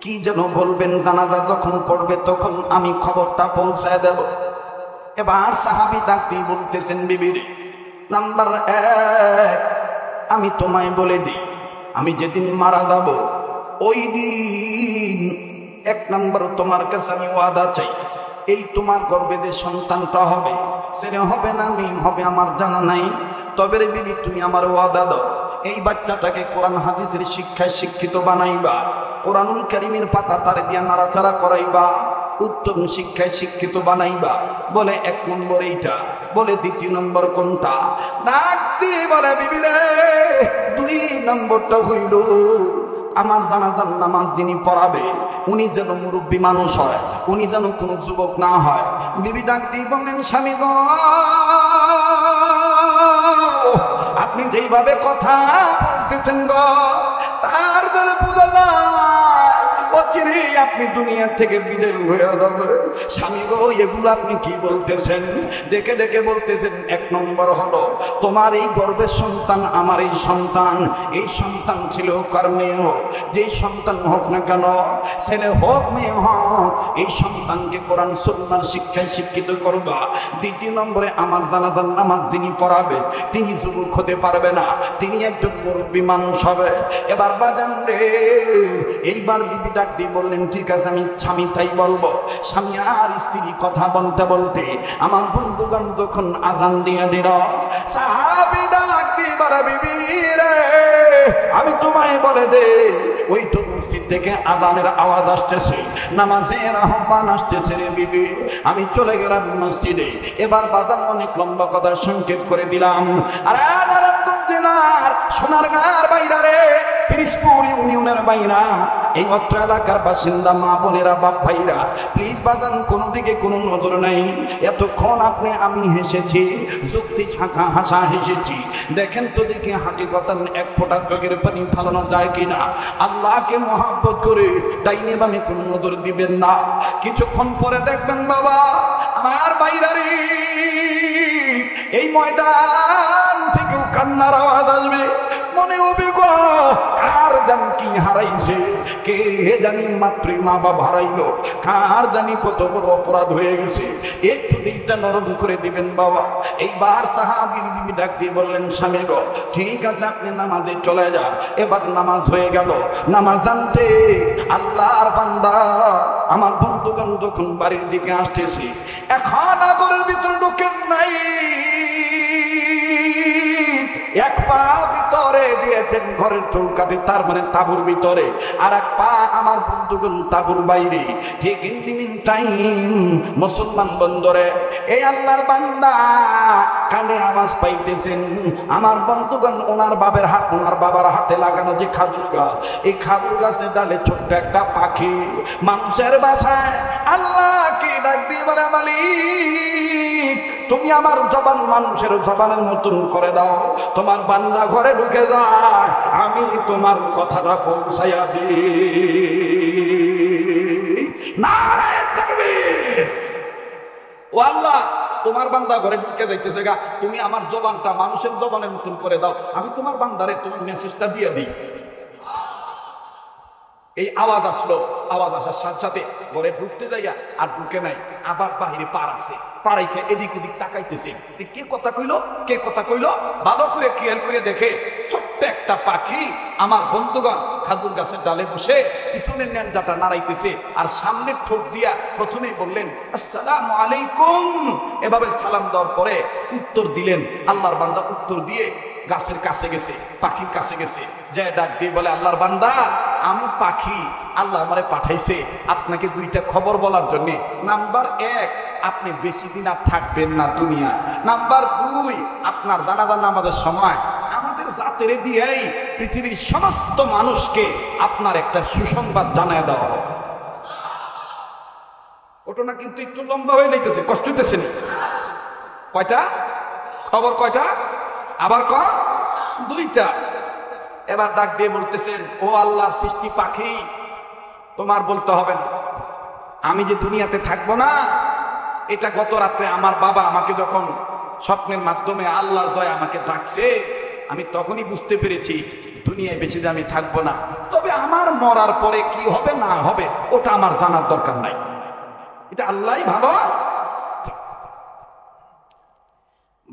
কি যেন বলবেন? জানাজা যখন পড়বে তখন আমি খবরটা পৌঁছায় দেব। এবার সাহাবী ডাক দিয়ে বলতেছেন, বিবির নাম্বার 1 আমি তোমায় বলে দিই, আমি যেদিন মারা যাব ওই দিন 1 নম্বর তোমার কাছে আমি ওয়াদা চাই, এই তোমার গর্ভে যে সন্তানটা হবে ছেলে হবে না মেয়ে হবে আমার জানা নাই, তবে রে বিবি তুমি আমার ওয়াদা দাও এই বাচ্চাটাকে কোরআন হাদিসের শিক্ষায় শিক্ষিত বানাইবা, কোরআনুল কারীমের পাতা তারে দিয়া নাড়াচাড়া করাইবা, উত্তম শিক্ষায় শিক্ষিত বানাইবা। বলে 1 নম্বর এইটা। বলে 2 নম্বর কোনটা? ডাক দিয়ে বলে, বিবি রে 2 নম্বরটা হইল আমার জানাজার নামাজ যিনি পড়াবে উনি যেন মুরব্বী মানুষ হয়, উনি যেন কোনো যুবক না হয়। বিবি ডাক দিয়ে বললেন, স্বামী গো আপনি যেইভাবে কথা বলতেছেন গো তার দ্বারা বোঝা যায় অচিরে আপনি দুনিয়া থেকে বিদায় হয়ে যাবে। স্বামী গো এগুলো আপনি কি বলতেছেন? ডেকে ডেকে বলতেছেন, 1 নম্বর হলো তোমার এই গর্ভের সন্তান আমার এই সন্তান, এই সন্তান ছিল কার মেয়ে হোক, যেই সন্তান হোক না কেন, ছেলে হোক মেয়ে হোক, এই সন্তানকে কোরআন সুন্নাহর শিক্ষায় শিক্ষিত করবা। 2 নম্বরে আমার জানাজার নামাজ যিনি পড়াবে তিনি যুবক হতে পারবে না, তিনি একজন মুরব্বী মানুষ হবে। এবার বাজান রে এইবার বিবি ডাক দিয়ে বললেন, ঠিক আছে আমি স্বামী তাই বলবো। স্বামী আর স্ত্রী কথা বলতে বলতে আমার বন্ধুগণ যখন আজান দিয়ে দিল, সাহাবী ডাক দিয়ে বলে, বিবি রে আমি তোমায় বলে দে ওই তো মসজিদ থেকে আজানের আওয়াজ আসতেছে, নামাজের আহ্বান আসতেছে রে বিবি। আমি চলে গেলাম মসজিদে। এবার বাজার অনেক লম্বা কথা সংক্ষেপ করে দিলাম। আর নারায়ণগঞ্জ জেলার সোনারগাঁর বাইরা রে, পিরিজপুর ইউনিয়নের বাইরা এই অত্র এলাকার বাসিন্দা মা বোনেরা বাপ ভাইরা প্লিজ বাজান কোনো দিকে কোনো নজর নাই। এতক্ষণ আপনি আমি হেসেছি, যুক্তি শাখা হাসা হেসেছি, দেখেন তো দেখি হাকিকতান এক ফোঁটা চোখের পানি ফালানো যায় কিনা। আল্লাহকে মহব্বত করে ডাইনে বামে কোনো নজর দিবেন না। কিছুক্ষণ পরে দেখবেন বাবা আমার বাইরা রে, এই ময়দান থেকেও কান্নার আওয়াজ আসবে। মনে হবে গো কার জানি কি হারাইছে, কে জানি মাত্রই মা বাবা হারাইলো, কার জানি কত বড় অপরাধ হয়ে গেছে। একটু দিকটা নরম করে দিবেন বাবা। এইবার সাহাবীর বিবি ডাক দিয়ে বললেন, স্বামী গো ঠিক আছে আপনি নামাজে চলে যান। এবার নামাজ হয়ে গেল। নামাজ জানতে আল্লাহর বান্দা আমার বন্ধুগণ যখন বাড়ির দিকে আসতেছে, এখন আগরের ভিতরে ঢোকেন নাই, এক পা ভিতরে দিয়েছেন ঘরের চৌকাঠে, তার মানে তাঁবুর ভিতরে, আর এক পা আমার বন্ধুগণ তাঁবুর বাইরে। ঠিক ইন টাইম মুসলমান বন্ধুরে, এই আল্লাহর বান্দা কানে আওয়াজ পাইতেছেন। আমার বন্ধুগণ ওনার বাবার হাত, ওনার বাবার হাতে লাগানো যে খাজুর গাছ, এই খাজুর গাছের ডালে ছোট্ট একটা পাখি মানুষের বাসায় আল্লাহকে ডাক দিয়ে বলে, মালিক তুমি আমার জবান মানুষের জবানের মতন করে দাও, তোমার বান্দা ঘরে ঢুকে যায়, আমি তোমার কথাটা পৌঁছাইয়া দিই। নারায়ে তাকবীর। ও আল্লাহ তোমার বান্দা ঘরে ঢুকে যাইতেছে গা, তুমি আমার জবানটা মানুষের জবানের মতন করে দাও, আমি তোমার বান্দারে তুমি মেসেজটা দিয়ে দিই। এই আওয়াজ আসলো, আওয়াজ আসার সাথে সাথে ঘরে ঢুকতে যাইয়া আর ঢুকে নাই, আবার বাহিরে পার আছে, পাড়াইছে এদিক ওদিক তাকাইতেছে, কে কথা কইলো কে কথা কইলো ভালো করে খেয়াল করে দেখে ছোট্ট একটা পাখি আমার বন্ধুগণ খাজুর গাছের ডালে বসে পিছনের ন্যাংটাটা নাড়াইতেছে, আর সামনের ঠোঁট দিয়া প্রথমেই বললেন আসসালামু আলাইকুম। এভাবে সালাম দেওয়ার পরে উত্তর দিলেন। আল্লাহর বান্দা উত্তর দিয়ে গাছের কাছে গেছে, পাখির কাছে গেছে, যে ডাক দিয়ে বলে, আল্লাহর বান্দা আমি পাখি, আল্লাহ আমারে পাঠাইছে আপনাকে দুইটা খবর বলার জন্য। নাম্বার 1, আপনি বেশি দিন আর থাকবেন না দুনিয়া। নাম্বার 2, আপনার জানাজা নামাজের সময় আমাদের জাতের দিয়েই পৃথিবীর সমস্ত মানুষকে আপনার একটা সুসংবাদ জানায় দেওয়া হবে। ঘটনা কিন্তু একটু লম্বা হয়ে যাইতেছে, কষ্ট হইতেছে না? কয়টা খবর? কয়টা? আবার কম? 2টা। এবার ডাক দিয়ে বলতেছেন, ও আল্লাহ সৃষ্টি পাখি, তোমার বলতে হবে না, আমি যে দুনিয়াতে থাকবো না এটা গত রাত্রে আমার বাবা আমাকে যখন স্বপ্নের মাধ্যমে আল্লাহর দয়া আমাকে ডাকছে, আমি তখনই বুঝতে পেরেছি দুনিয়ায় বেশি দিন আমি থাকবো না। তবে আমার মরার পরে কি হবে না হবে ওটা আমার জানার দরকার নাই, এটা আল্লাহই ভালো।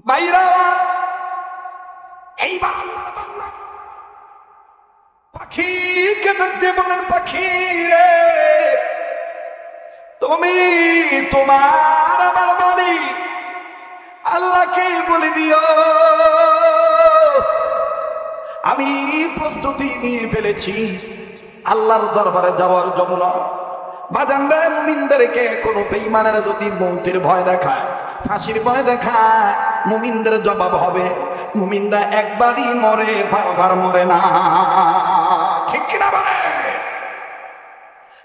বাইরা এইবার আল্লাহর বান্দা পাখিকে ডাকতে বলেন, পাখি রে তুমি তোমার আমার মালিক আল্লাহকে বলে দিও আমি প্রস্তুতি নিয়ে ফেলেছি আল্লাহর দরবারে যাওয়ার জন্য। বাজানরা মুমিনদেরকে কোন বেঈমানেরা যদি মৌতের ভয় দেখায়, ফাঁসির ভয় দেখায়, মুমিনদের জবাব হবে, মুমিনরা একবারই মরে, বারবার মরে না। ঠিক কিনা বলে?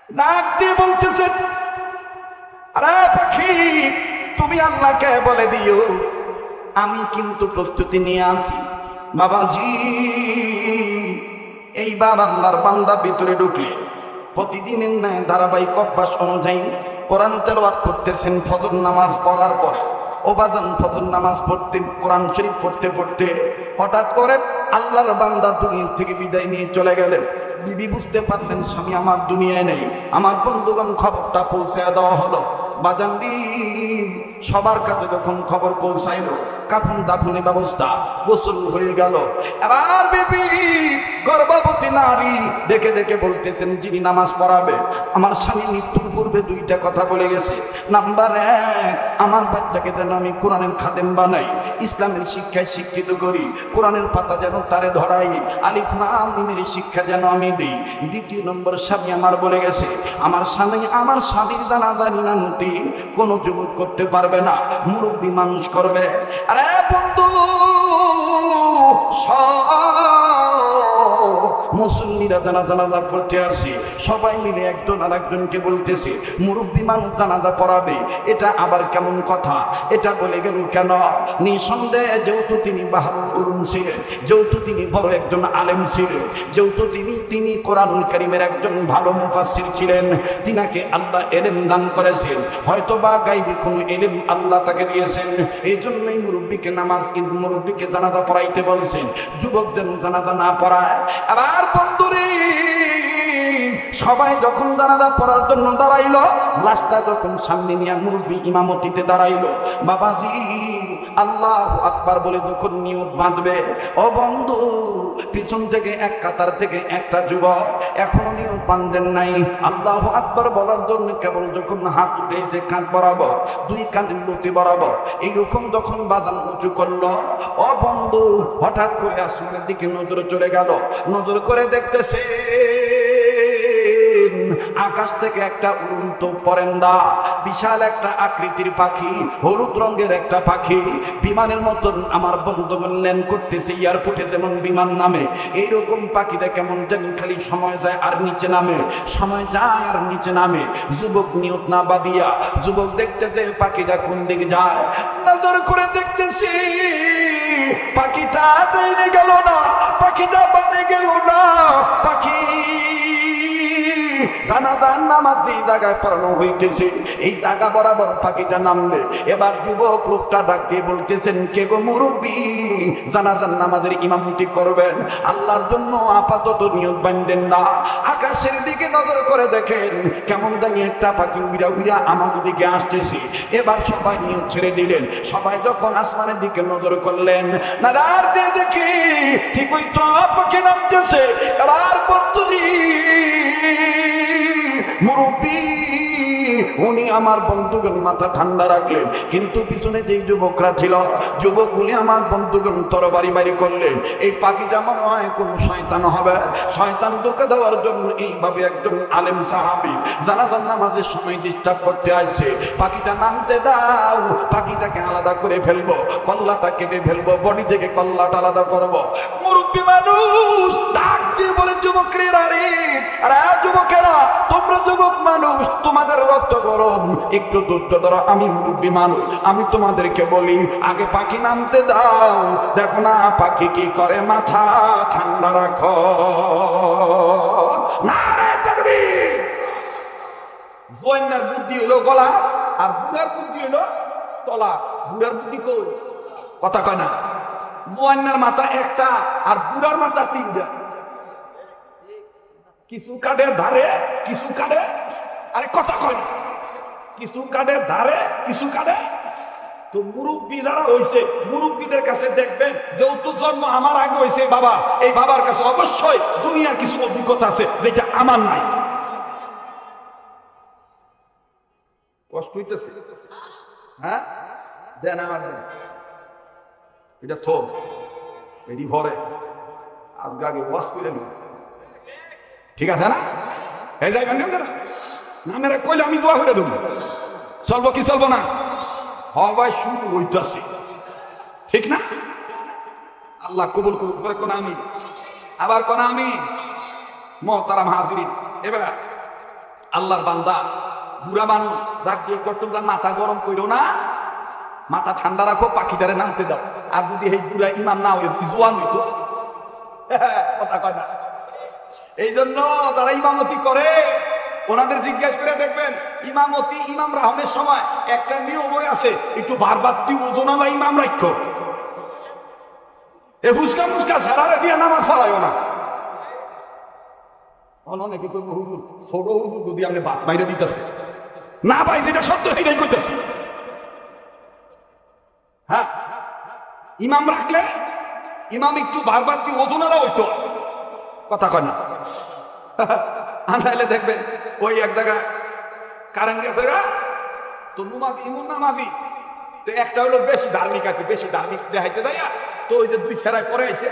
নাক দিয়ে বলতেছেন, আরে পাখি তুমি আল্লাহকে বলে দিও আমি কিন্তু প্রস্তুতি নিয়ে আসি। বাবাজি এইবার আল্লাহর বান্দা ভিতরে ঢুকলে প্রতিদিনের ন্যায় ধারাবাহিক অভ্যাস অনুযায়ী কোরআন তেলাওয়াত করতেছেন। ফজর নামাজ পড়ার পরে ওবাদান ফজর নামাজ পড়তে, কোরআন শরীফ পড়তে পড়তে হঠাৎ করে আল্লাহর বান্দা দুনিয়া থেকে বিদায় নিয়ে চলে গেলেন। বিবি বুঝতে পারলেন স্বামী আমার দুনিয়ায় নেই। আমার বন্ধুগণ খবরটা পৌঁছে দেওয়া হলো। বাজানরি সবার কাছে যখন খবর পৌঁছাইল, কাফন দাফনের ব্যবস্থা, গোসল হয়ে গেল। এবার বিবি গর্ভবতী নারী ডেকে ডেকে বলতেছেন, যিনি নামাজ পড়াবে আমার স্বামী মৃত্যুর পূর্বে 2টা কথা বলে গেছে। নাম্বার 1, আমার বাচ্চাকে যেন আমি কোরআনের খাদেম বানাই, ইসলামের শিক্ষায় শিক্ষিত করি, কোরআনের পাতা যেন তারে ধরাই, আলিফ লাম মিমের শিক্ষা যেন আমি দিই। 2 নম্বর, স্বামী আমার বলে গেছে আমার স্বামীর জানাজা নিনানুতি কোনো যুবক করতে পারবে না, মুরব্বী মানুষ করবে। আরে বন্ধু মুসল্লিরা জানাজা পড়তে আসে, সবাই মিলে একজন আর একজনকে বলতেছে মুরব্বী মানুষ জানাজা পড়াবে, এটা আবার কেমন কথা, এটা বলে গেল কেন? নিঃসন্দেহে যেহেতু তিনি বাহারুল উলুম ছিলেন, যেহেতু তিনি বড় একজন আলেম ছিলেন, যেহেতু তিনি কোরআনুল কারীমের একজন ভালো মুফাসসির ছিলেন, তিনাকে আল্লাহ ইলম দান করেছেন, হয়তো বা গায়বী কোনো ইলম আল্লাহ তাকে দিয়েছেন। এই জন্যই মুরব্বীকে জানাজা পড়াইতে বলছেন, যুবকদের জানাজা না পড়ায়। আবার বন্ধুরে, সবাই যখন জানাজা পড়ার জন্য দাঁড়াইলো, লাশটা যখন সামনে নিয়ে মুরব্বী ইমামতিতে দাঁড়াইলো, বাবাজি আল্লাহু আকবার বলে যখন নিয়ত বাঁধবে, ও বন্ধু পিছন থেকে এক কাতার থেকে একটা যুবক এখনো নিয়ত বাঁধেন নাই, আল্লাহু আকবার বলার জন্য কেবল যখন হাত উঠেছে কাঁধ বরাবর, দুই কাঁধের লতি বরাবর এইরকম যখন বাজান উঁচু করলো, ও বন্ধু হঠাৎ করে আসমানের দিকে নজর চলে গেল, নজর করে দেখতেছে আকাশ থেকে একটা উড়ন্ত পরেন্দা, বিশাল একটা আকৃতির পাখি, হলুদ রঙের একটা পাখি, বিমানের মতন আমার বন্ধুগণ ল্যান্ড করতেছে এয়ারপোর্টে যেমন বিমান নামে, এইরকম পাখিটা কেমন জানি খালি সময় যায় আর নিচে নামে, সময় যায় আর নিচে নামে। যুবক নিয়ত না বাঁধিয়া যুবক দেখতেছে পাখিটা কোন দিকে যায়, নজর করে দেখতেছি পাখিটা ডাইনে গেল না, পাখিটা বামে গেল না, পাখি জানাজার নামাজ যেই জায়গায় পড়ানো হইতেছে এই জায়গা বরাবর পাখিটা নামবে। এবার যুবক লোকটা ডাক দিয়ে বলতেছেন, কে গো মুরব্বী, জানাজার নামাজের ইমামতি করবেন, আল্লাহর জন্য আপাতত নিয়ত বাঁধেন না। আকাশের দিকে নজর করে দেখেন কেমন জানি একটা পাখি উড়া উড়া আমাদের দিকে আসতেছে। এবার সবাই নিয়ত ছেড়ে দিলেন, সবাই যখন আসমানের দিকে নজর করলেন, না রাত দিয়ে দেখি ঠিক ওই তো পাখি নামতেছে। এবার বন্ধুরি মুরব্বী উনি আমার বন্ধুগণ মাথা ঠান্ডা রাখলেন, কিন্তু পিছনে যে যুবকরা ছিল যুবকগুলি আমার বন্ধুগণ তরবারি বাড়ি করলেন। এই পাখিটা মনে হয় কোন শয়তান হবে, শয়তান ধোঁকা দেওয়ার জন্য এইভাবে একজন আলেম সাহাবী জানাজার নামাজের সময় ডিস্টার্ব করতে আসছে। পাখিটা নামতে দাও, পাখিটাকে আলাদা করে ফেলবো, কল্লাটা কেটে ফেলবো, বডি থেকে কল্লাটা আলাদা করবো। মুরব্বী মানুষ ডাক দিয়ে বলে, যুবকেরা রে, আরে যুবকেরা তোমরা যুবক মানুষ, তোমাদের রক্ত গরম, একটু ধৈর্য ধরো, আমি মুরব্বী মানুষ, আমি তোমাদেরকে বলি আগে পাখি নামতে দাও, দেখো না পাখি কি করে, মাথা ঠান্ডা রাখো। নারে তাকবীর। জোয়ান্নার বুদ্ধি হলো গলা, আর বুড়ার বুদ্ধি হলো তলা। বুড়ার বুদ্ধি কই, কথা কয় না। জোয়ান্নার মাথা একটা আর বুড়ার মাথা তিনটা, কিছু কাটে ধারে, কিছু কাটে, আরে কথা কয়, কিছু কাটে ধারে, কিছু কাটে। তো মুরব্বী যারা হইছে, মুরব্বীদের কাছে দেখবেন যেহেতু জন্ম আমার আগে হইছে বাবা, এই বাবার কাছে অবশ্যই দুনিয়ার কিছু অভিজ্ঞতা আছে যেটা আমার নাই। কষ্ট হইতেছে, হ্যাঁ দেন আমার দেন, এটা থোক এটি ভরে আজকে আগে ওয়াশ করে নি, ঠিক আছে না? এই যাইবেন না নামেরা কইলে আমি দোয়া করে দেবো, চলবো কি চলবো না? হবাই শুরু হইতেছে, ঠিক না? আল্লাহ কবুল করুক, পরে কোন আমি আবার কোন আমি মহতারাম হাজিরিন। এবার আল্লাহর বান্দা বুড়া মানুষ ডাক দিয়ে তোমরা মাথা গরম করো না, মাথা ঠান্ডা রাখো, পাখিটারে নামতে দাও। আর যদি এই বুড়া ইমাম না হয়ে জোয়ান হইতো, কথা কয় না। এই জন্য তারা ইমামতি করে, ওনাদের জিজ্ঞাসা করে দেখবেন ইমামতি ইমাম রাহনের সময় একটা নিয়ম আছে, একটু বারবার ওজন আলা ইমাম রাখো, এ ফুসকা মুসকা সারারে দিয়ে নামাজ পড়াইও না। অনেকে কইব হুজুর ছোট হুজুর যদি আপনি বাদ মাইরে দিতেছে না, ভাই যেটা সত্য সেটাই করতেছি। হ্যাঁ ইমাম রাখলে ইমাম একটু বারবার ওজনেরা হইতো, কথা কয় না। আনাইলে দেখবেন ওই এক জায়গায় কারেন্ট গেছে গা, তো নুমাজি ইমন নামাজি তো একটা হলো বেশি ধার্মিক, আর কি বেশি ধার্মিক দেখাইতে যায়, তো ওই যে দুই সেরায় পরে আইসে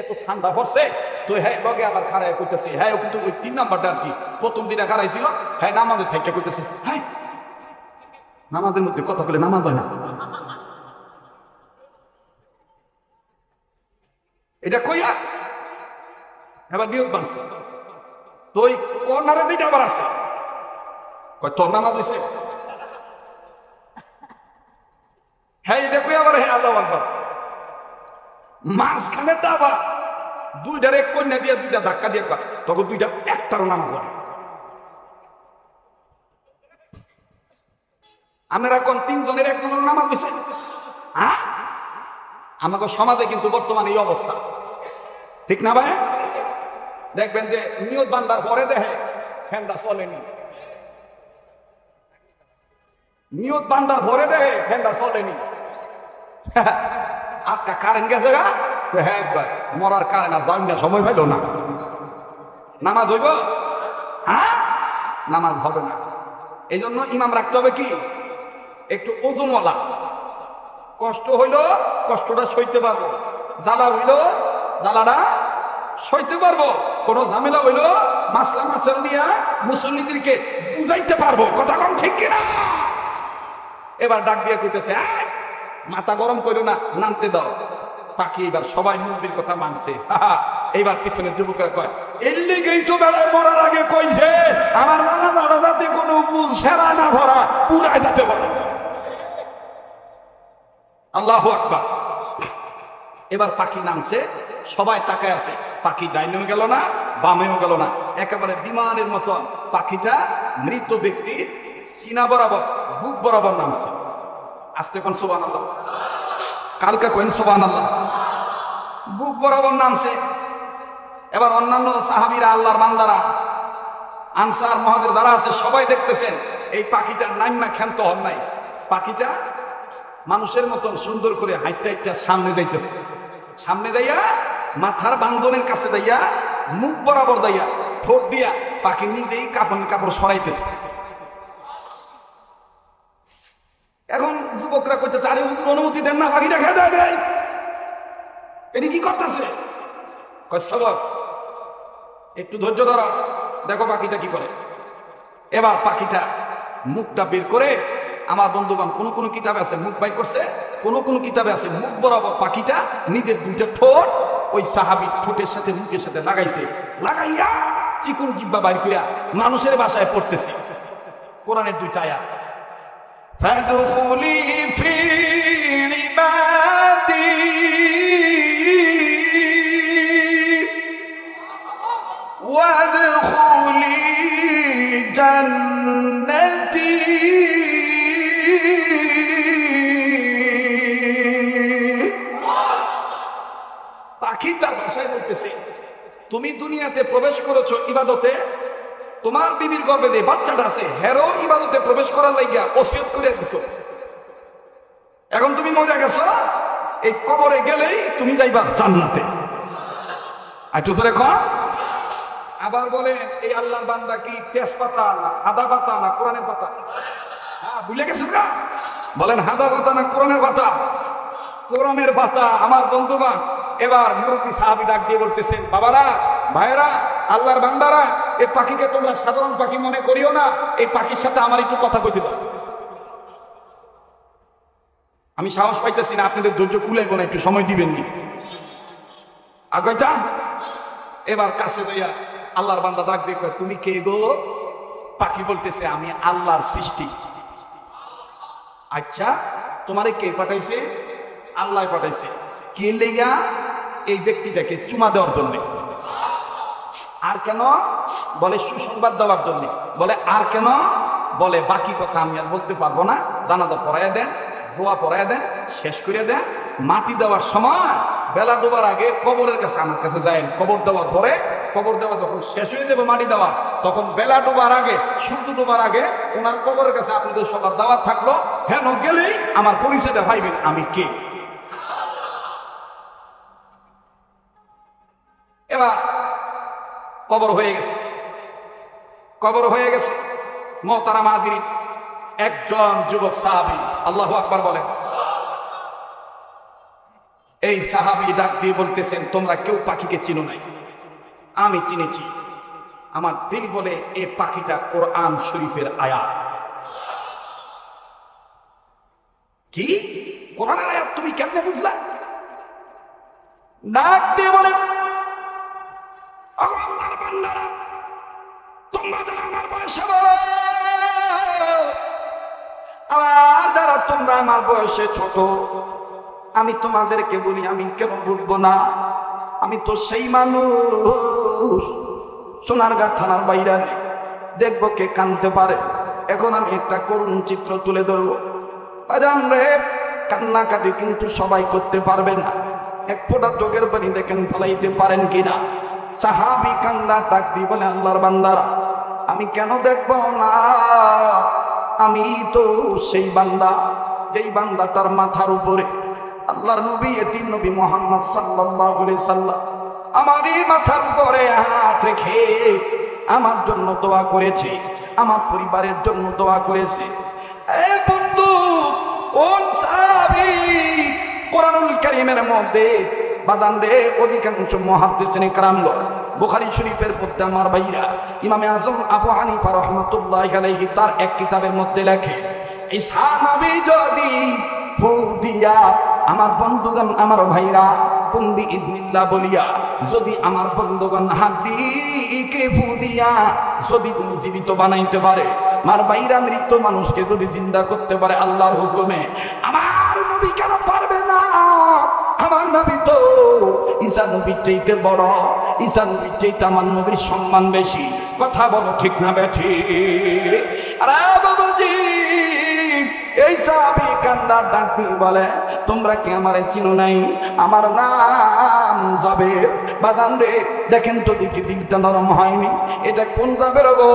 এত ঠান্ডা পড়ছে, তো হ্যাঁ লগে আবার খারাই করতেছে, হ্যাঁ কিন্তু ওই 3 নাম্বারটা আর কি প্রথম দিনে খারাইছিল, হ্যাঁ নামাজের থেকে করতেছে, হ্যাঁ নামাজের মধ্যে কথা বলে নামাজ হয় না, এটা কইয়া এবার নিয়ত বানছে, তো ওই কর্নারে দিকে আবার আছে, তোর নামাজ হয়েছে? হ্যাঁ দেখো আবার, হ্যাঁ আল্লাহু আকবার। মাঝখানে আবার দুইটার এক কন্যা দিয়ে দুইটা ধাক্কা দিয়ে কয়, তখন দুইটা একটারও নামাজ হয়। আপনারা কোন তিনজনের একজনের নামাজ হয়েছে? হ্যাঁ, আমাকে সমাজে কিন্তু বর্তমানে এই অবস্থা, ঠিক না ভাই? দেখবেন যে নিয়ত বান্দার পরে দেখে ফ্যানটা চলেনি, নিয়ত বান্দার পরে দেখে ফ্যানটা চলেনি। আজকা কারেন্ট গেছে গা, তো হ্যাঁ ভাই মরার কারেন্ট আর দাম সময় পাইল না, নামাজ হইব? হ্যাঁ, নামাজ হবে না। এই জন্য ইমাম রাখতে হবে কি একটু ওজনওয়ালা, কষ্ট হইল কষ্টটা সইতে পারবো, জ্বালা হইল জ্বালাটা সইতে পারবো, কোন ঝামেলা হইল মাসলা মাসাল দিয়া মুসল্লিদেরকে বুঝাইতে পারবো। কথা কম ঠিক কিনা? এবার ডাক দিয়ে কইতেছে, মাথা গরম করো না, নামতে দাও। পাখি এবার সবাই মুরব্বির কথা মানছে। এইবার পিছনের যুবকরা কয়, এর লিগেই তো বেলায় মরার আগে কইছে আমার নানা দাদা যাতে কোনো বুঝ সেরা না ভরা পুরায় যেতে পারে। আল্লাহু আকবার। এবার পাখি নামছে, সবাই তাকায় আছে, পাখি ডাইনেও গেল না বামেও গেল না, একেবারে বিমানের মতো পাখিটা মৃত ব্যক্তির সিনা বরাবর বুক বরাবর নামছে। আস্তে কোন সুবহানাল্লাহ, কালকে কোন সুবহানাল্লাহ, বুক বরাবর নামছে। এবার অন্যান্য সাহাবীরা, আল্লাহর বান্দারা, আনসার মুহাজির যারা আছে সবাই দেখতেছেন এই পাখিটার নাইমা ক্ষান্ত হন নাই। পাখিটা মানুষের মতন সুন্দর করে হাইটটা হাইটটা সামনে যাইতেছে, সামনে যাইয়া মাথার বান্ধনের কাছে যাইয়া মুখ বরাবর যাইয়া ঠোঁট দিয়া পাখি নিজেই কাপড় সরাইতেছে। এখন যুবকরা কইতেছে, আরে হুজুর অনুমতি দেন না, পাখিটা খেয়ে দেয়, এটি কি করতেছে? সবক, একটু ধৈর্য ধরো, দেখো পাখিটা কি করে। এবার পাখিটা মুখটা বের করে, আমার বন্ধুগণ কোন কোন কিতাবে আছে মুখ বাই করছে, কোন কোন কিতাবে আছে মুখ বরাবর পাখিটা নিজের দুইটা ঠোঁট ওই সাহাবীর ঠোঁটের সাথে মুখের সাথে লাগাইছে, লাগাইয়া চিকন জিব্বা বাইর কইরা মানুষের ভাষায় পড়তেছে কোরআনের দুইটা আয়াত, ফাদখুলি ফি ইবাদি ওয়াদখুলি জান্নাতি। পাখি তার ভাষায় বলতেছে, তুমি দুনিয়াতে প্রবেশ করেছো ইবাদতে, তোমার বিবির গর্ভে যে বাচ্চাটা আছে হেরো ইবাদতে প্রবেশ করার লাগিয়া ওসিয়ত করে দিছো। এখন তুমি মরে গেছো, এই কবরে গেলেই তুমি যাইবা জান্নাতে। আবার বলেন, এই আল্লাহর বান্দা কি তেজপাতা না আদা পাতা না কোরআনের পাতা? হ্যাঁ, ভুলে গেছেন না? বলেন হাদা পাতা না কোরআনের পাতা? কোরআনের পাতা। আমার বন্ধুগণ, এবার মুরব্বী সাহাবী ডাক দিয়ে বলতেছেন, বাবারা, ভাইয়েরা, আল্লাহর বান্দারা, এই পাখিকে তোমরা সাধারণ পাখি মনে করিও না, এই পাখির সাথে আমার একটু কথা কইতে দাও। আমি সাহস পাইতেছি না, আপনাদের ধৈর্য কুলাইব না, একটু সময় দিবেন নি আগে যান। এবার কাছে যাইয়া আল্লাহর বান্দা ডাক দিয়ে কয়, তুমি কে গো? পাখি বলতেছে, আমি আল্লাহর সৃষ্টি। আচ্ছা, তোমারে কে পাঠাইছে? আল্লাহ পাঠাইছে। কে লেগা? এই ব্যক্তিটাকে চুমা দেওয়ার জন্য। আর কেন? বলে সুসংবাদ দেওয়ার জন্য। বলে আর কেন? বলে বাকি কথা আমি আর বলতে পারবো না, জানাজা পড়াইয়া দেন, দোয়া পড়াইয়া দেন, শেষ করিয়া দেন। মাটি দেওয়ার সময় বেলা ডোবার আগে কবরের কাছে আমার কাছে যায়েন, কবর দেওয়ার পরে, কবর দেওয়া যখন শেষ হয়ে যাবে মাটি দেওয়া, তখন বেলা ডোবার আগে, সূর্য ডোবার আগে ওনার কবরের কাছে আপনাদের সবার দাওয়াত থাকলো, হেন গেলেই আমার পরিচয়টা পাইবেন আমি কে। এবার কবর হয়ে গেছে, কবর হয়ে গেছে। মোহতারাম হাজিরিন, একজন যুবক সাহাবী, আল্লাহু আকবার বলেন, এই সাহাবী ডাক দিয়ে বলতেছেন, তোমরা কেউ পাখিকে চিনো নাই, আমি চিনেছি। আমার দিল বলে এই পাখিটা কোরআন শরীফের আয়াত। কি কোরআনের আয়াত? তুমি কেমনে বুঝলা? ডাক দিয়ে বলে, বান্দারা, তোমরা যারা আমার বয়সে বড়, আর যারা তোমরা আমার বয়সে ছোট, আমি তোমাদেরকে বলি, আমি কেন বুঝবো না? আমি তো সেই মানুষ, সোনারগাঁ থানার বাইরে দেখবো কে কানতে পারে। এখন আমি একটা করুণ চিত্র তুলে ধরবো। আজান রে, কান্নাকাটি কিন্তু সবাই করতে পারবে না। এক ফোঁটা চোখের পানি দেখেন ফলাইতে পারেন কিনা? সাহাবী কান্দা ডাক দিয়ে বলে, আল্লাহর বান্দারা, আমি কেন দেখবো না? আমি তো সেই বান্দা, যেই বান্দাটার মাথার উপরে আল্লাহর নবী, এতিম নবী মুহাম্মদ সাল্লাল্লাহু আলাইহি সাল্লাম আমারই মাথার উপরে হাত রেখে আমার জন্য দোয়া করেছে, আমার পরিবারের জন্য দোয়া করেছে। এই বন্ধু, কোন সাহাবী কোরআনুল কারীমের মধ্যে বাদান রে অধিকাংশ মুহাদ্দিসিন کرامগণ, বুখারী শরীফের মধ্যে আমার ভাইরা ইমামে আজম আবু হানিফা রাহমাতুল্লাহি আলাইহি তার এক কিতাবের মধ্যে লেখে, এই সাহাবী যদি ফু দিয়া, আমার বন্ধুগণ, আমার ভাইরা, কুম বিইজনিল্লাহ বলিয়া, যদি আমার বন্ধুগণ হাড্ডিকে ফু দিয়া যদি জীবিত বানাইতে পারে, আমার ভাইরা মৃত মানুষকে যদি জিন্দা করতে পারে আল্লাহর হুকুমে, আমার নবী কেন পারবে না? আমার নবী তো ঈসা নবীর চাইতে বড়, ঈসা নবীর চাইতে আমার নবীর সম্মান বেশি। কথা বলো ঠিক না বেঠিক? আরে বাবাজি, এই সাহাবী কান্দা ডাক দিয়ে বলে, তোমরা কি আমারে চিনো নাই? আমার নাম জাবের। বাদান রে, দেখেন তো দেখি দিলটা নরম হয়নি। এটা কোন জাবের গো?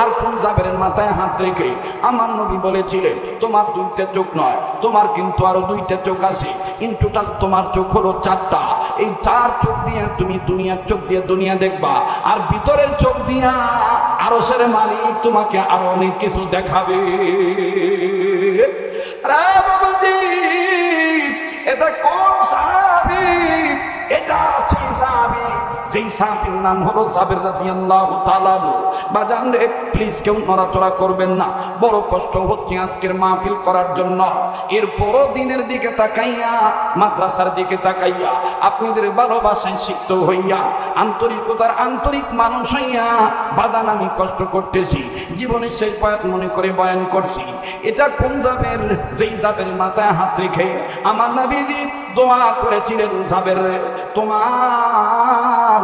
আর কোন জাবেরের মাথায় হাত রেখে আমার নবী বলেছিলেন, তোমার দুইটা চোখ নয়, তোমার কিন্তু আরো দুইটা চোখ আছে। ইন টোটাল তোমার চোখ হলো চারটা। এই চার চোখ দিয়ে তুমি দুনিয়ার চোখ দিয়ে দুনিয়া দেখবা, আর ভিতরের চোখ দিয়া আরশের মালিক তোমাকে আরো অনেক কিছু দেখাবে। এটা কোন সাহাবী? এটা সেই সাহাবী, যেই সাহাবীর নাম হলো জাবের রাদিয়াল্লাহু তাআলা। বাজান রে, প্লিজ কেউ নড়াচড়া করবেন না। বড় কষ্ট হচ্ছে আজকের মাহফিল করার জন্য। এরপরও দিনের দিকে তাকাইয়া, মাদ্রাসার দিকে তাকাইয়া, আপনাদের ভালোবাসায় সিক্ত হইয়া, আন্তরিকতার আন্তরিক মানুষ হইয়া বাদান আমি কষ্ট করতেছি। জীবনের শেষ বয়াত মনে করে বয়ান করছি। এটা কোন জাবের? যেই জাবের মাথায় হাত রেখে আমার নবীজি দোয়া করেছিলেন, জাবের রে, তোমার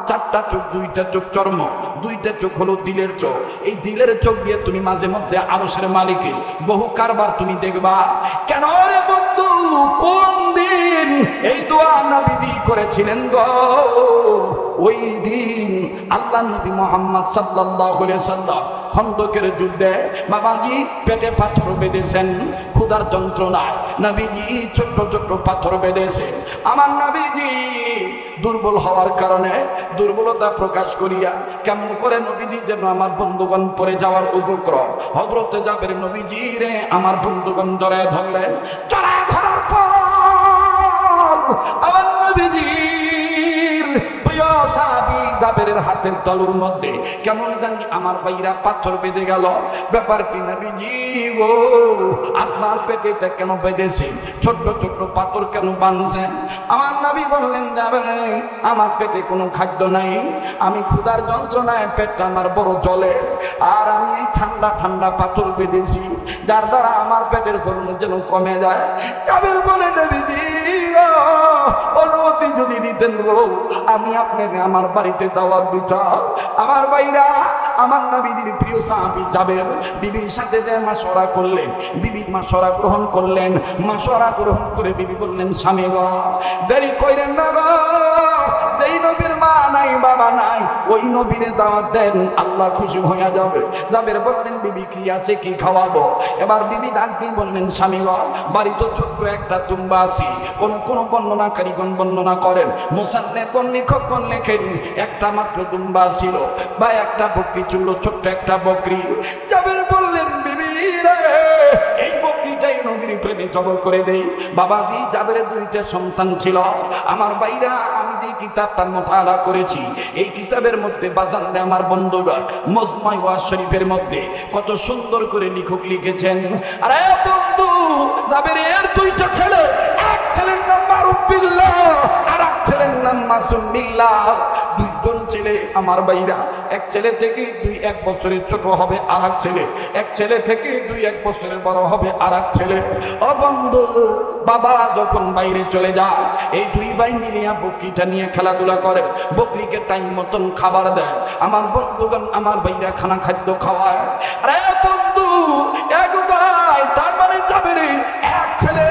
চারটা চোখ, দুইটা চোখ চর্ম, দুইটা চোখ হলো দিলের চোখ। এই দিলের চোখ দিয়ে তুমি মাঝে মধ্যে আরশের মালিকের বহু কারবার তুমি দেখবা। কেন রে বন্ধু, কোন দিন এই দোয়া নবীজি করেছিলেন গো? ওই দিন আল্লাহ নবী মুহাম্মদ সাল্লাল্লাহু আলাইহি সাল্লাম খন্দকের যুদ্ধে বাবাজি পেটে পাথর বেঁধেছেন, ক্ষুধার যন্ত্রণায় নবীজি ছোট্ট ছোট্ট পাথর বেঁধেছে। আমার নবীজি দুর্বল হওয়ার কারণে দুর্বলতা প্রকাশ করিয়া কেমন করে নবীজি যেন আমার বন্ধুগণ পরে যাওয়ার উপক্রম। হযরতে জাবের নবীজি রে আমার বন্ধুগণ জড়ায় ধরলেন। জড়ায় ধরার পর আমার নবীজির প্রিয় সাহাবী জাবেরের হাতের তালুর মধ্যে কেমন জানি আমার ভাইরা পাথর বেঁধে গেল। ব্যাপার কি নবীজি গো, আপনার পেটে এটা কেন বেঁধেছে? ছোট্ট ছোট্ট পাথর কেন বাঁধছেন? আমার নবী বললেন, জাবের, আমার পেটে কোনো খাদ্য নাই, আমি ক্ষুধার যন্ত্রণায় পেটটা আমার বড় জ্বলে, আর আমি এই ঠান্ডা ঠান্ডা পাথর বেঁধেছি, যার দ্বারা আমার পেটের জ্বলন যেন কমে যায়। জাবের বলে, নবীজি অনুমতি যদি দিতেন গো, আমি আপনাকে আমার বাড়িতে দাওয়াত দিতাম। আমার ভাইরা, আমার নবীজির প্রিয় সাহাবী জাবের বিবির সাথে যে মাশওয়ারা করলেন, বিবি মাশওয়ারা গ্রহণ করলেন। মাশওয়ারা গ্রহণ করে বিবি বললেন, স্বামী গো, দেরি কইরেন না গো, যেই নবীর মা নাই বাবা নাই, ওই নবীরে দাওয়াত দেন, আল্লাহ খুশি হইয়া যাবে। জাবের বললেন, বিবি কি আছে, কি খাওয়াবো? এবার বিবি ডাক দিয়ে বললেন, স্বামী গো, বাড়িতে ছোট্ট একটা তুম্বা আছে। কোন কোন বর্ণনাকারীগণ বর্ণনা করেন, মুসান্নেফগণ লেখকগণ লেখেন, একটা মাত্র তুম্বা ছিল বা একটা বকরি ছিল, ছোট্ট একটা বকরি। জাবের বললেন, বিবি রে, এই বকরিটাই নবীর প্রেমে জবাই করে দেই। বাবাজি, জাবেরের দুইটা সন্তান ছিল। আমার ভাইরা, আমি যে কিতাবটা মুতালা করেছি, এই কিতাবের মধ্যে বাজানরে আমার বন্ধুরা মজমুআ ওয়াজ শরীফের মধ্যে কত সুন্দর করে লেখক লিখেছেন। আরে বন্ধু, জাবেরের দুইটা ছেলে, এক ছেলের নাম মারুফ বিল্লাহ, আর এক ছেলে ছেলের নাম মাসুম বিল্লাহ। দুইজন ছেলে আমার ভাইরা, এক ছেলে থেকে 2-1 বছরের ছোট হবে আর এক ছেলে, এক ছেলে থেকে 2-1 বছরের বড় হবে আর এক ছেলে। ও বন্ধু, বাবা যখন বাইরে চলে যায়, এই দুই ভাই মিলে বকরিটা নিয়ে খেলাধুলা করে, বকরিকে টাইম মতন খাবার দেয়। আমার বন্ধুগণ, আমার ভাইরা খাদ্য খাওয়ায়। আরে বন্ধু, এক ভাই, তার মানে জাবের এক ছেলে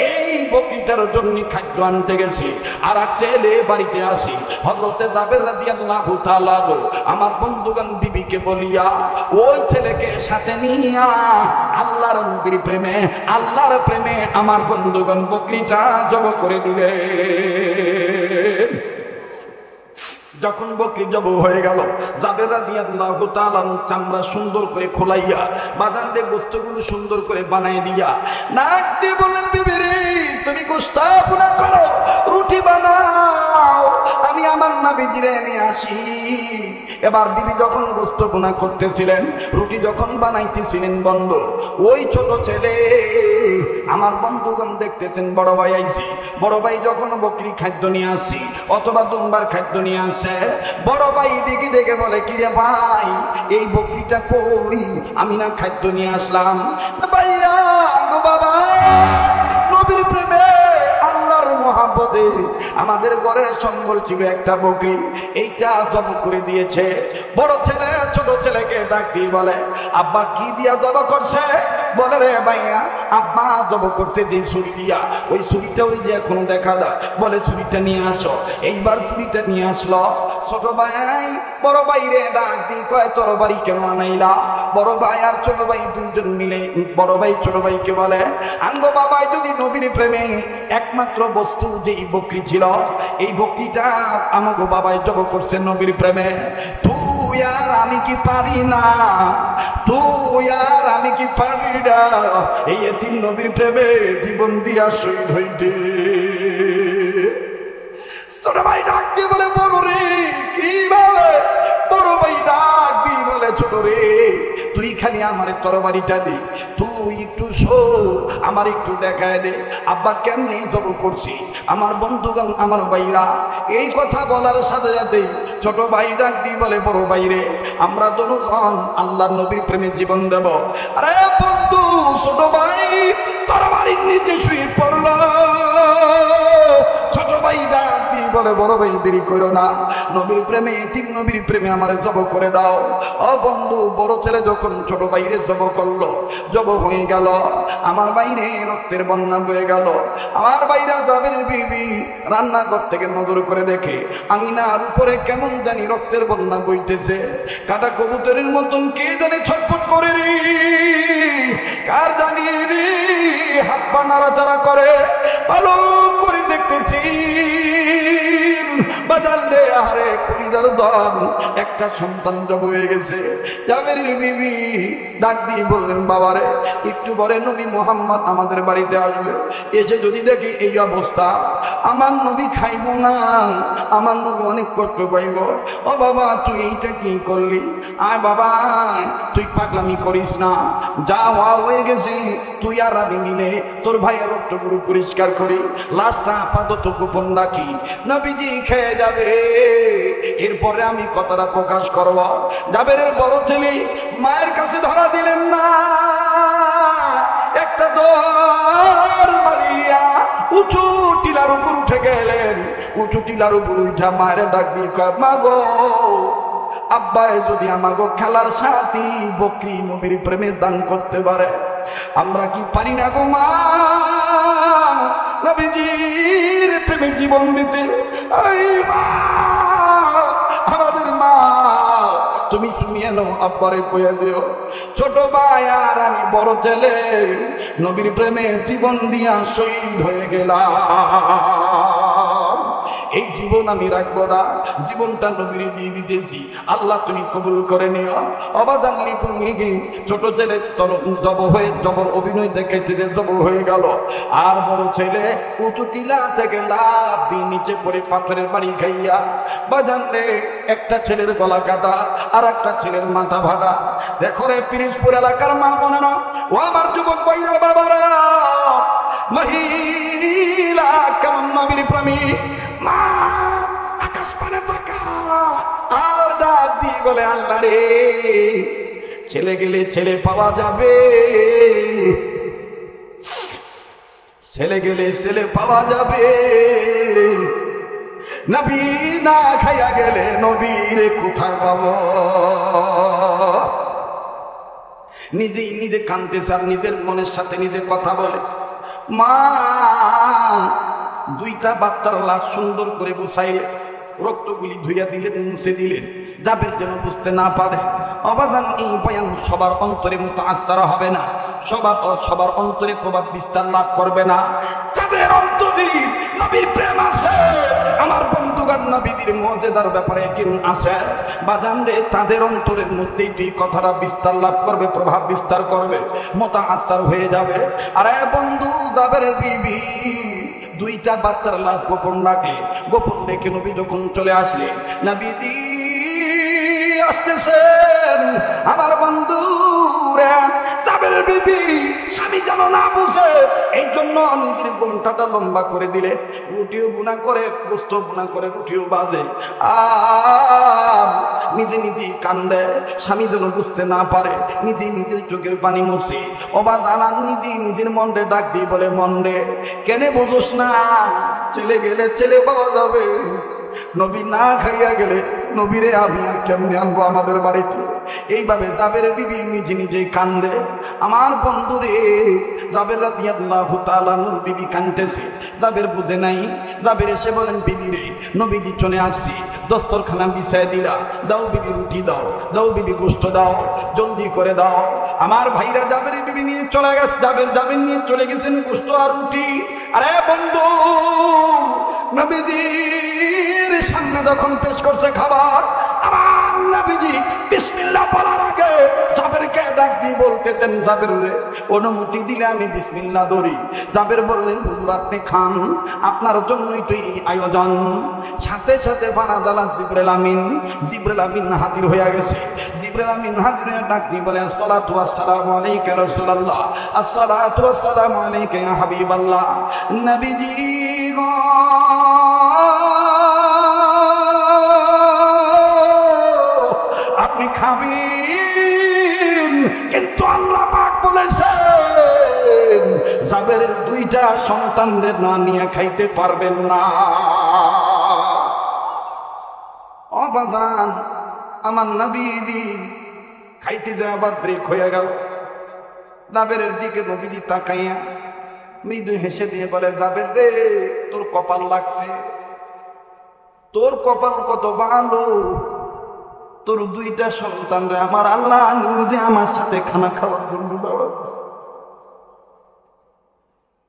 এই বকরিটার জন্য খাদ্য আনতে গেছে, আর এক ছেলে বাড়িতে আসি। হযরতে জাবের রাদিয়াল্লাহু তাআলা আমার বন্ধুগণ বিবিকে বলিয়া ওই ছেলেকে সাথে নিয়া আল্লাহর নবীর প্রেমে, আল্লাহর প্রেমে আমার বন্ধুগণ বকরিটা জবাই করে দিলেন। যখন বকরি জবাই হয়ে গেল, জাবের রাদিয়াল্লাহু তাআলা চামড়া সুন্দর করে খোলাইয়া বাদানদের গোশতগুলো সুন্দর করে বানায় দিয়া নাক দিয়ে বললেন, বিবি রে, তুমি গোশত ভুনা করো, রুটি বানাও, আমি আমার নবীজিরে নিয়ে আসি। এবার বিবি যখন গোশত ভুনা করতেছিলেন, রুটি যখন বানাইতেছিলেন, বন্ধু ওই ছোট ছেলে আমার বন্ধুগণ দেখতেছেন বড় ভাই আইছি। বড় ভাই যখন বকরি খাদ্য নিয়ে আসি অথবা দুম্বার খাদ্য নিয়ে আসে, বড় ভাই দেখে দেখে বলে, কিরে ভাই, এই বকরিটা কই? আমি না খাদ্য নিয়ে আসলাম। ভাইয়া গো বাবা, নবীর প্রেমে আল্লাহর মহব্বতে আমাদের ঘরের সম্বল ছিল একটা বকরি, এইটা জবাই করে দিয়েছে। বড় ছেলে ছোট ছেলেকে ডাক দিয়ে বলে, আব্বা কি দিয়া জবাই করছে? বলে, রে ভাইয়া, আব্বা জবাই করছে যে ছুরি দিয়া, ওই ছুরিটা ওই যে এখনো দেখা যায়। বলে, ছুরিটা নিয়ে আসো। এইবার ছুরিটা নিয়ে আসলো। ছোট ভাই বড় ভাই রে ডাক দিয়ে কয়, তরবারি কেন আনাইলা? বড় ভাই আর ছোট ভাই দুইজন মিলে বড় ভাই ছোট ভাইকে বলে, আঙ্গো বাবাই যদি নবীর প্রেমে একমাত্র বস্তু যেই বকরি ছিল, এই বকরিটা আমাগো বাবাই জবাই করছে নবীর প্রেমে। তুই আর আমি কি পারি না? তুই আর আমি কি পারি না এই এতিম নবীর প্রেমে জীবন দিয়া শহীদ হইতে? ছোট ভাই ডাক দিয়ে বলে, বড় রে, কি বলে? বড় ভাই ডাক দিয়ে বলে, ছোট রে, তুই খালি আমার তরবারিটা দে, তুই একটু শো, আমার একটু দেখায় দে আব্বা কেমনি জবাই করছি। আমার বন্ধুগণ, আমার ভাইরা, এই কথা বলার সাথে সাথে ছোট ভাই ডাক দিয়ে বলে, বড় ভাই রে, আমরা দুজন আল্লাহর নবীর প্রেমে জীবন দেব। আরে বন্ধু, ছোট ভাই তরবারির নিচে শুয়ে পড়ল। ছোট ভাই ডাক দিয়ে বলে, বড় ভাই দেরি করো না, নবীর প্রেমে, এতিম নবীর প্রেমে আমারে জবাই করে দাও। ও বন্ধু, বড় ছেলে যখন ছোট ভাইরে জবাই করলো, জবাই হয়ে গেল, আমার বাইরে রক্তের বন্যা বয়ে গেল। আমার বাইরা জাবের বিবি রান্নাঘর থেকে নজর করে দেখে আমিনার উপরে কেমন জানি রক্তের বন্যা বইতেছে। কাটা কবুতরের মতন কে জানি ছটফট করে রে, কার জানি রে হাত পা নাড়াচাড়া করে। ভালো করে দেখতেছি বাজালে, আরে কলিজার দল, একটা সন্তান জব হয়ে গেছে। জাবের বিবি ডাক দিয়ে বললেন, বাবারে, একটু পরে নবী মোহাম্মদ আমাদের বাড়িতে আসবে, এসে যদি দেখি এই অবস্থা, আমার নবী খাইব না, আমার নবী অনেক কষ্ট পাইব। ও বাবা, তুই এইটা কি করলি? আয় বাবা, তুই পাগলামি করিস না, যা হওয়া হয়ে গেছে, তুই আর আমি মিলে তোর ভাইয়ের রক্তগুলো পরিষ্কার করি, লাশটা আপাতত গোপন রাখি, নবীজি খেয়ে যাবে, এরপরে আমি কথাটা প্রকাশ করব। জাবেরের বড় ছেলে মায়ের কাছে ধরা দিলেন না, একটা দৌড় মারিয়া উঁচু টিলার উপর উঠে গেলেন। উঁচু টিলার উপর উঠা মায়ের ডাক দিয়ে কয়, মা গো, আব্বাই যদি আমাগো খেলার সাথী বকরি নবীর প্রেমে দান করতে পারে, আমরা কি পারি না গো মা নবীজির প্রেমে জীবন দিতে? এই মা, আমাদের মা, তুমি শুনিয়ে নাও, আব্বারে কইয়া দিও, ছোট ভাই আর আমি বড় ছেলে নবীর প্রেমে জীবন দিয়া শহীদ হয়ে গেলাম। এই জীবন আমি রাখবো না, জীবনটা নবীর দিয়ে দিতেছি, আল্লাহ তুমি কবুল করে নিও। অবাদান লিখুন লিখি ছোট ছেলে জব হয়ে জবর অভিনয় দেখাইতে জব হয়ে গেল, আর বড় ছেলে উঁচু টিলা থেকে লাফ দিয়ে নিচে পড়ে পাথরের বাড়ি খাইয়া। বাজান রে, একটা ছেলের গলা কাটা আর একটা ছেলের মাথা ভাটা। দেখো রে পিরিজপুর এলাকার মা বোনেরা, ও আমার যুবক ভাইরা বাবারা, মহিলা কেমন নবীর প্রেমিক, মা আকাশ পানে তাকা আর ডাক দিয়ে বলে আল্লাহ রে, ছেলে গেলে ছেলে পাওয়া যাবে, ছেলে গেলে ছেলে পাওয়া যাবে, নবী না খাইয়া গেলে নবীরে কোথায় পাবো। নিজেই নিজে কাঁদতেছে আর নিজের মনের সাথে নিজে কথা বলে, মা দুইটা বাচ্চার লাশ সুন্দর করে গুছাইলে রক্তগুলি ধুইয়া দিলেন, মুছে দিলেন, যাবের যেন বুঝতে না পারে। অবাদান এই বয়ান সবার অন্তরে মুতাআসসার হবে না, সবার অন্তরে প্রভাব বিস্তার লাভ করবে না। যাদের অন্তরে নবীর প্রেম আছে, আমার বন্ধুগান নবীদের মুজিজার ব্যাপারে কিন আছে, বাজান রে তাদের অন্তরের মধ্যেই তুই কথাটা বিস্তার লাভ করবে, প্রভাব বিস্তার করবে, মুতাআসসার হয়ে যাবে। আরে বন্ধু জাবেরের বিবি দুইটা বাচ্চার লাশ গোপন রাখলে, গোপন রেখে নবী যখন চলে আসলে, নবীজি আসতেছেন, আমার বন্ধু রে জাবেরের বিবি স্বামী যেন না বুঝে এই জন্য নিজের ঘন্টাটা লম্বা করে দিলে, রুটিও বুনা করে, গোস্ত বুনা করে, রুটিও বাজে আর নিজে নিজেই কান্দে, স্বামী যেন বুঝতে না পারে, নিজে নিজের চোখের পানি মুছে অবা জানা নিজেই নিজের মনরে ডাক দিয়ে বলে, মনরে কেনে বুঝোস না, ছেলে গেলে ছেলে পাওয়া যাবে, নবী না খাইয়া গেলে নবীরে আমি আর কেমনে আনবো আমাদের বাড়িতে। এইভাবে জাবের বিবি নিজে নিজেই কান্দে। আমার বন্ধুরে জাবের রাদিয়াল্লাহু তাআলা নূর বিবি কাঁদতেছে, জাবের বুঝে নাই। জাবের এসে বলেন, বিবি রে নবীজি চলে আসছি, দস্তরখানা বিছায় দিলা, দাও বিবি রুটি দাও, দাও বিবি গোশত দাও, জলদি করে দাও। আমার ভাইরা জাবের বিবি নিয়ে চলে গেছে, জাবের নিয়ে চলে গেছেন গোশত আর রুটি। আরে বন্ধু নবীজির সামনে যখন পেশ করছে খাবার, আমার নবীজি বিসমিল্লাহ বলার আগে জাবেরকে ডাক দিয়ে বলতেছেন, জাবের রে অনুমতি দিলে আমি বিসমিল্লাহ ধরি। জাবের বললেন, হুজুর আপনি খান, আপনার জন্যই তো এই আয়োজন। সাথে সাথে বানাজালা জিবরাইল আমিন হাজির হয়ে গেছে। জিবরাইল আমিন হাজির হয়ে ডাক দিয়ে বলে, আসসালাতু ওয়াসসালামু আলাইকা রাসূলুল্লাহ, আসসালাতু ওয়াসসালামু আলাইকা ইয়া হাবিবাল্লাহ। নবীজি গো আপনি খাবেন, কিন্তু আল্লাহ পাক বলেছেন জাবেরের দুইটা সন্তানদের না নিয়ে খাইতে পারবেন না। ও বাজান আমার নবীজি খাইতে যায় আবার ব্রেক হয়ে গেল। জাবেরের দিকে নবীজি তাকাইয়া মৃদু হেসে দিয়ে বলে, জাবের রে তোর কপাল লাগছে, তোর কপাল কত ভালো, তোর দুইটা সন্তান রে আমার আল্লাহ নিজে আমার সাথে খানা খাওয়ার জন্য দেওয়া।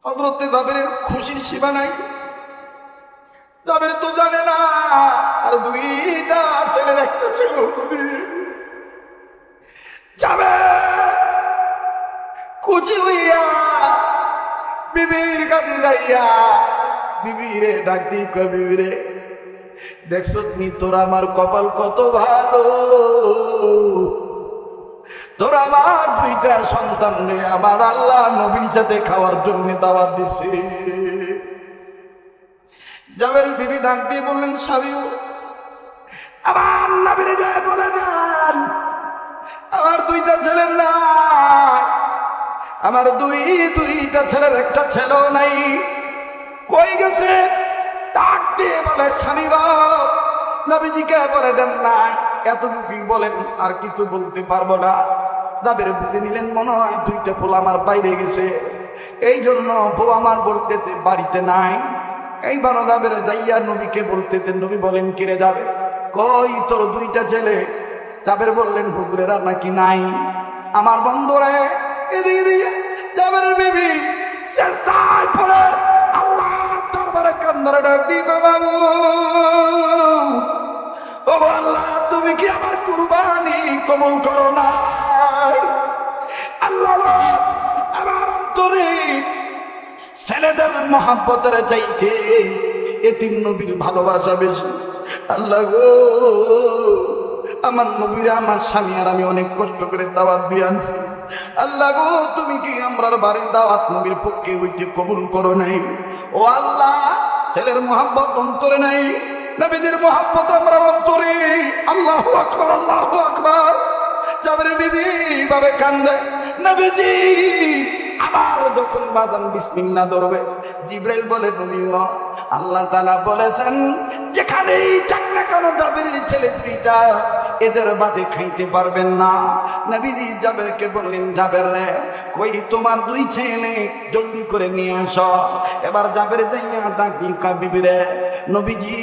হযরতে জাবেরের খুশির সীমা নাই। জাবের তো জানে না আর দুইটা ছেলের একটা ছেলে জাবের খুশি হইয়া বিবির কাছে যাইয়া বিবিরে ডাক দিয়ে কয়, বিবিরে দেখছো তুমি তোরা আমার কপাল কত ভালো, তোরা আমার দুইটা সন্তান রে আমার আল্লাহ নবীর সাথে খাওয়ার জন্য দাওয়াত দিছে। জাবের বিবি ডাক দিয়ে বললেন, স্বামী আমার নবীরে যায় বলে দেন আমার দুইটা ছেলে না, আমার দুইটা ছেলের একটা ছেলেও নাই, কই গেছে? ডাক দিয়ে বলে, স্বামী গো নবীজিকে বলে দেন না। এতটুকুই বলেন, আর কিছু বলতে পারবো না। জাবের বুঝে নিলেন মনে হয় দুইটা পোলা আমার বাইরে গেছে, এই জন্য বউ আমার বলতেছে বাড়িতে নাই। এইবার জাবের যাইয়া নবীকে বলতেছে, নবী বলেন কিরে যাবে, কই তোর দুইটা ছেলে? জাবের বললেন, হুজুরেরা নাকি নাই। আমার বন্ধুরে এদিকে দিয়ে জাবের বিবি চেষ্টায় পড়ে আল্লাহ দরবারে কান্নারে ডাক দিয়ে কয়, বাবু ও আল্লাহ তুমি কি আমার কুরবানি কবুল করো না? আল্লাহ আমার অন্তরে ছেলেদের মহাব্বতের চাইতে এতিম নবীর ভালোবাসা বেশি। আল্লাহ গো আমার নবীরে আমার স্বামী আর আমি অনেক কষ্ট করে দাওয়াত দিয়ে আনছি। আল্লাহ গো, তুমি কি আমরার বাড়ির দাওয়াত নবীর পক্ষে হইতে কবুল করো নাই? ও আল্লাহ, ছেলের মোহাব্বত অন্তরে নাই, নবীদের মোহাব্বত আমরা অন্তরে। আল্লাহু আকবার, আল্লাহু আকবার। জাবের বিবি ভাবে কান্দে, নবীজি আবার যখন বাজান বিসমিল্লাহ ধরবে, জিবরাইল বলে নবী গো, আল্লাহ তাআলা বলেছেন যেখানেই যাক না কেন জাবেরের ছেলে দুইটা এদের বাদে খাইতে পারবেন না। নবীজি জাবেরকে বললেন, জাবের রে, কই তোমার দুই ছেলে, জলদি করে নিয়ে আসো। এবার জাবের যাইয়া ডাক দিকা, বিবি রে, নবীজি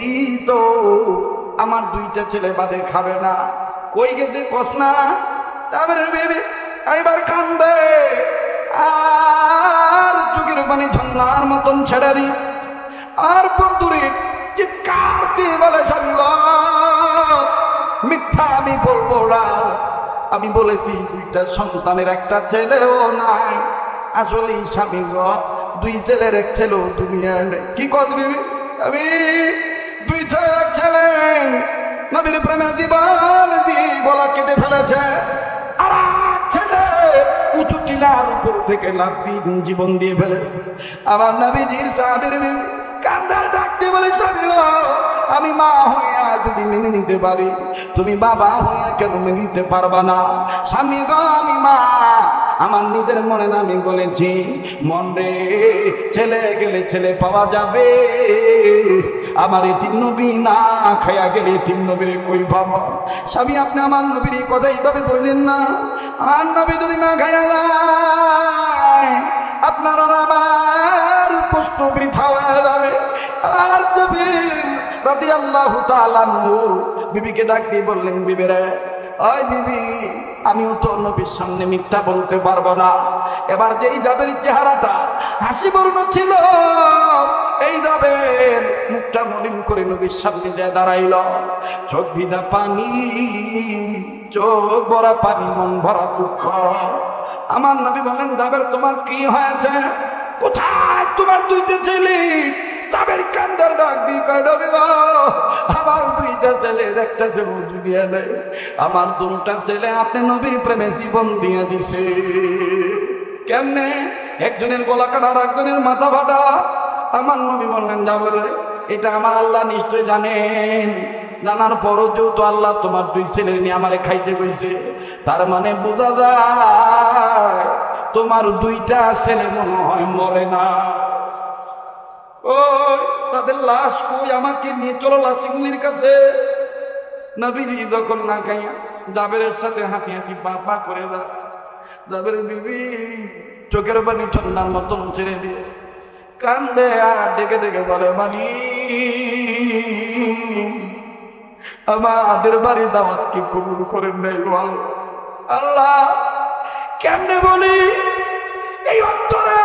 তো আমার দুইটা ছেলে বাদে খাবে না, কই গেছে কস না। জাবেরের বিবি এবার কান্দে আর চোখের পানি ঝর্ণার মতন ছেড়ে দি। আর বন্ধুরে চিৎকার দিয়ে বলে, স্বামী গো, মিথ্যা আমি বলবো না, আমি বলেছি দুইটা সন্তানের একটা ছেলেও নাই। আসলে স্বামী গো, দুই ছেলের এক ছেলেও দুনিয়ায় নেই। কি করবি? আমি দুই ছেলের এক ছেলে নবীর প্রেমে জীবন দিয়ে গলা কেটে ফেলেছে, আর এক ছেলে উঁচু টিলার উপর থেকে লাফ দিয়ে জীবন দিয়ে ফেলেছে। আমার নবীজির সাহাবীর কান্দার ডাকতে বলে, স্বামী গো, আমি মা হইয়া যদি মেনে নিতে পারি, তুমি বাবা হইয়া কেন মেনে নিতে পারবা না? স্বামী গো, আমি মা, আমার নিজের মনে না আমি বলেছি, মন রে, ছেলে গেলে ছেলে পাওয়া যাবে, আমার এতিম নবী না খাইয়া গেলে এতিম নবীরে কই পাবো? স্বামী, আপনি আমার নবীর এই কথা এইভাবে বললেন না। আমার নবী যদি না খাইয়া যায়, আপনার আর আমার কষ্ট বৃথা হয়ে যাবে। আর জাবের রাদিয়াল্লাহু তাআলা আনহু বিবিকে ডাক দিয়ে বললেন, বিবি রে, ওই বিবি, আমিও তো নবীর সামনে মিথ্যা বলতে পারবো না। এবার যেই জাবের চেহারাটা হাসি বর্ণ ছিল, এই জাবের মুখটা মলিন করে নবীর সামনে যায় দাঁড়াইল। চোখ ভিজা পানি, চোখ ভরা পানি, মন ভরা দুঃখ। আমার নবী বলেন, জাবের তোমার কি হয়েছে? কোথায় তোমার দুইটা ছেলে? জাবের কান্দার ডাক দিয়ে কয়, নবী গো, আমার দুইটা ছেলের একটা ছেলে দুনিয়া নেই, আমার দুটা ছেলে আপনি নবীর প্রেমে জীবন দিয়ে দিছে। কেমনে? একজনের গলা কাটা, আর একজনের মাথা ফাটা। আমার নবী বললেন, জাবের, এটা আমার আল্লাহ নিশ্চয় জানেন, জানার পরও যেহেতু আল্লাহ তোমার দুই ছেলে নিয়ে আমারে খাইতে কইছে, তার মানে বোঝা যায় তোমার দুইটা ছেলে মনে হয় মরে না। ওই তাদের লাশ কই? আমাকে নিয়ে চলো লাশগুলির কাছে। নবীজি যখন না খাইয়া জাবেরের সাথে হাঁটি হাঁটি পা পা করে যায়, জাবের বিবি চোখের পানি ঠান্ডার মতন ছেড়ে দিয়ে কান্দে আর ডেকে ডেকে বলে, মালিক, আমাদের বাড়ি দাওয়াত কি কবুল করেন নাই? আল্লাহ, কেমনে বলি? এই অন্তরে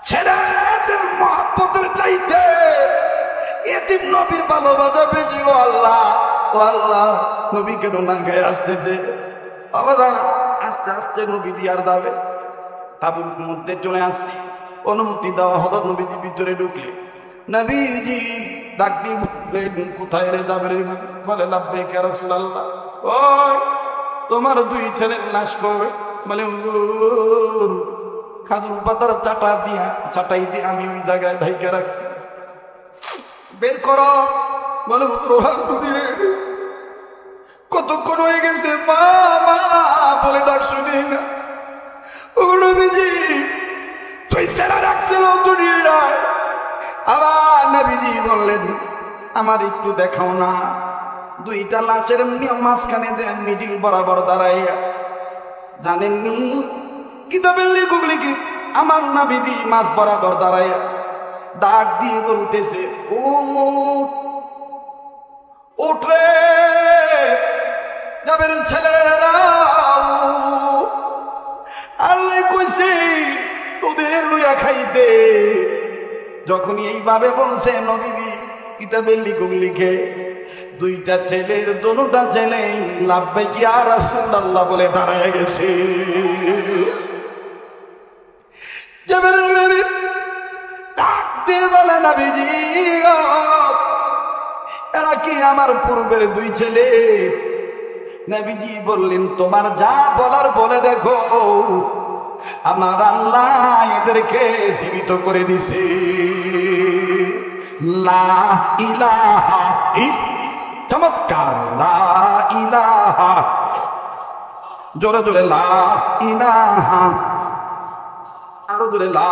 ছেলেদের মহব্বতের চাইতে এতিম নবীর ভালোবাসা বেশি। ও আল্লাহ, ও আল্লাহ, নবী কেন না গায়ে আসতেছে? আস্তে আস্তে নবী দিয়ার যাবে, তাবুর মধ্যে চলে আসছি, অনুমতি দেওয়া হলো। নবীজি ভিতরে ঢুকলে নবীজি ডাক দিয়ে বললেন, কোথায় রে জাবের? বলে, লাব্বাইক ইয়া রাসূলুল্লাহ। ওই তোমার দুই ছেলের লাশ কই? বলে, হুজুর, খাজুর পাতার চাটাই দিয়ে আমি ওই জায়গায় ঢাইকা রাখছি, বের করো। বলে, কতক্ষণ হয়ে গেছে? মা মা বলে ডাক শুনি না। ও নবীজি, তুই ছেলে রাখছিল দুনিয়ায়। আবার নবীজি বললেন, আমার একটু দেখাও না। দুইটা লাশের মাঝখানে যে মিডিল বরাবর দাঁড়াইয়া, জানেননি কিতাবের লেখক লিখি, আমার নবীজি মাঝ বরাবর দাঁড়াইয়া ডাক দিয়ে বলতেছে, ও উঠরে জাবের ছেলেরা, আল্লাহ কইছে তোদের লইয়া খাইতে। যখন এইভাবে বলছে নবীজি, কিতাবের লেখক লিখে, দুইটা ছেলের দোনোটা ছেলে লাব্বাইক ইয়া রাসূলুল্লাহ বলে দাঁড়ায় গেছে। জাবের বিবি ডাক দিয়ে বলে, নবীজি, এরা নাকি আমার পূর্বের দুই ছেলে। নবীজি বললেন তোমার যা বলার বলে দেখো, আমার আল্লাহ এদেরকে জীবিত করে দিছে। লা ইলাহা চমৎকার, লা ইলাহা, জোরে জোরে লা ইলাহা, আরো জোরে লা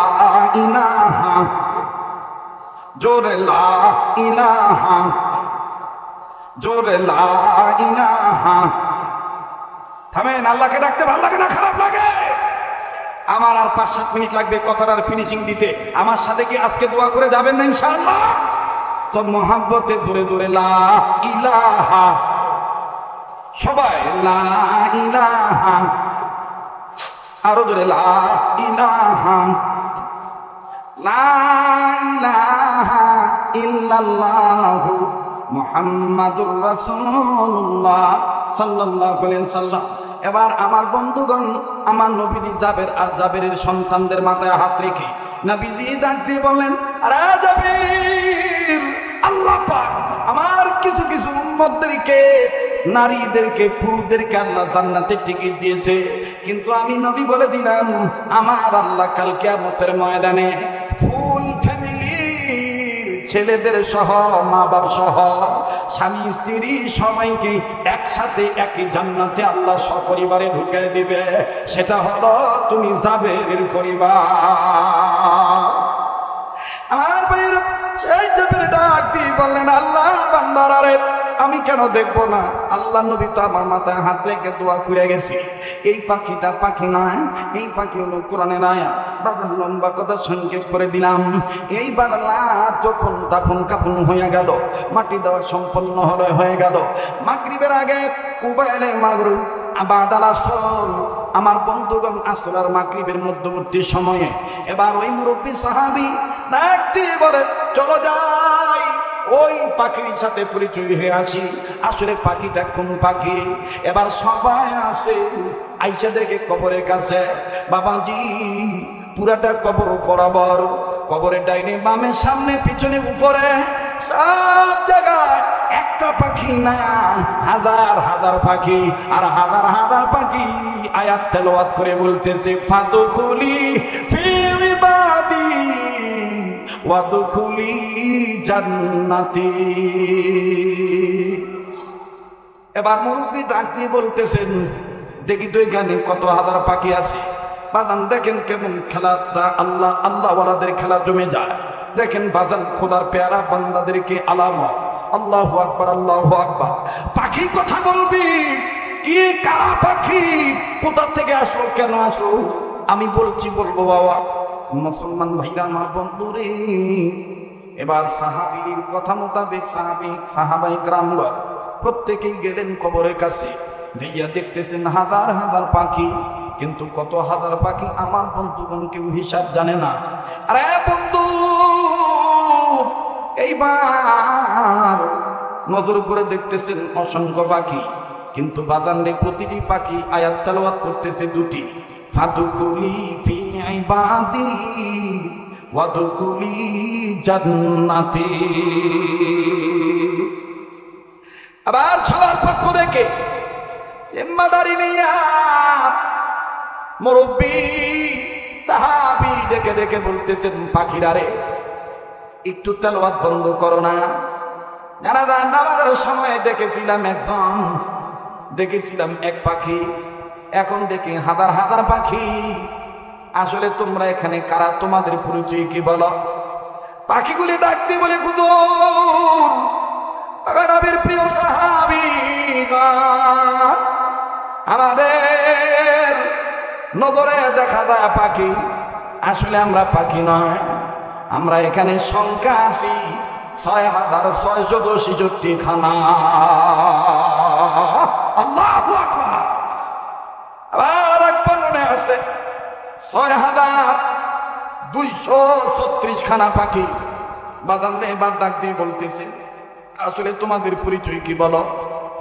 ইলাহা, জোরে লা ইলাহা, জোরে লা ইলাহা। থামেন, আল্লাহকে ডাকতে ভালো লাগে না খারাপ লাগে? আমার আর 5-7 মিনিট লাগবে কথাটার ফিনিশিং দিতে। আমার সাথে কি আজকে দোয়া করে যাবেন না ইনশাআল্লাহ? তো মোহাব্বতে জোরে জোরে লা ইলাহা, সবাই লা ইলাহা, আরো জোরে লা ইলাহা, লা ইলাহা ইল্লাল্লাহু মুহাম্মাদুর রাসূলুল্লাহ সাল্লাল্লাহু আলাইহি ওয়াসাল্লাম। এবার আমার বন্ধুগণ, আমার নবীজি জাবের আর জাবেরের সন্তানদের মাথায় হাত রেখে নবীজি ডাক দিয়ে বললেন, আরে জাবের, আল্লাহ পাক আমার কিছু কিছু উম্মতদেরকে, নারীদেরকে, পুরুষদেরকে আল্লাহ জান্নাতের টিকিট দিয়েছে, কিন্তু আমি নবী বলে দিলাম আমার আল্লাহ কাল কিয়ামতের ময়দানে ফুল ফ্যামিলি, ছেলেদের সহ, মা বাপ সহ, স্বামী স্ত্রী সবাইকে একসাথে একই জান্নাতে আল্লাহ সপরিবারে ঢুকে দিবে। সেটা হলো তুমি জাবের পরিবার। আমার ভাইয়ের সেই জাবের ডাক দিয়ে বললেন, আল্লাহ বান্দারা রে, আমি কেন দেখবো না? আল্লাহ নবী তো আমার মাথায় হাত রেখে দোয়া করে গেছি। এই পাখিটা পাখি নয়, এই পাখি হলো কোরআনের আয়াত। বাবা লম্বা কথা সংক্ষেপ করে দিলাম। এই বাংলা যখন দাফন কাফন হয়ে গেল, মাটি দেওয়া সম্পন্ন হয়ে গেল, মাগরিবের আগে কুবাইলে মাগরিব আবাদাল আসর, আমার বন্ধুগণ আসর আর মাগরিবের মধ্যবর্তী সময়ে এবার ওই মুরব্বী সাহাবী ডাক দিয়ে বলে, চলো যাই ওই পাখির সাথে পরিচয় হয়ে আসি। আসলে পাখিটা কোন পাখি? এবার সবাই আসে, আইসা দেখে কবরের কাছে, বাবাজি পুরাটা কবর বরাবর, কবরের ডাইনে বামে সামনে পিছনে উপরে সব জায়গায় একটা পাখি না, হাজার হাজার পাখি, আর হাজার হাজার পাখি আয়াত তেলাওয়াত করে বলতেছে, ফাদখুলি ফি ইবাদি ওয়াদখুলি জান্নাতি। এবার মুরব্বী ডাক দিয়ে বলতেছেন, দেখি তো এখানে কত হাজার পাখি আছে। বাজান দেখেন কেমন খেলাটা, আল্লাহ আল্লাহ ওয়ালাদের খেলা জমে যায়। দেখেন বাজান খোদার পেয়ারা বান্দাদেরকে আলামত, আল্লাহু আকবার, আল্লাহু আকবার। পাখি কথা বলবি কি? কারা পাখি? কোথা থেকে আসলো, কেন আসলো? আমি বলবো বাবা। মুসলমান ভাইরা, আমার বন্ধুরে, এবার সাহাবীর কথা মোতাবেক সাহাবায়ে কেরামগণ প্রত্যেকেই গেলেন কবরের কাছে। যাইয়া দেখতেছেন হাজার হাজার পাখি, কিন্তু কত হাজার পাখি আমার বন্ধুগণ কেউ হিসাব জানে না। আরে বন্ধু, এইবার নজর করে দেখতেছেন অসংখ্য পাখি, কিন্তু বাজানে প্রতিটি পাখি আয়াত তেলাওয়াত করতেছে দুটি, ফাদখুলি ফি ইবাদি ওয়াদখুলি জান্নাতি। আবার সবার পক্ষ থেকে জিম্মাদারি নিয়া মুরব্বী সাহাবী ডেকে ডেকে বলতেছেন, পাখিরা রে, একটু তেলাওয়াত বন্ধ করো না। জানাজার নামাজের সময় দেখেছিলাম এক পাখি, এখন দেখি হাজার হাজার পাখি। আসলে তোমরা এখানে কারা? তোমাদের পরিচয় কি বলো? পাখিগুলি ডাক দিয়ে বলে, হুজুর, নবীর প্রিয় সাহাবীগণ, আমাদের নজরে দেখা যায় পাখি, আসলে আমরা পাখি নয়, আমরা এখানে সংখ্যা আছি ৬,৬৬৬ খানা। আল্লাহু আকবার। আবার একবার মনে আছে ৬,২৩৬ খানা পাখি। বাজানরে এবার ডাক দিয়ে বলতেছে, আসলে তোমাদের পরিচয় কি বলো?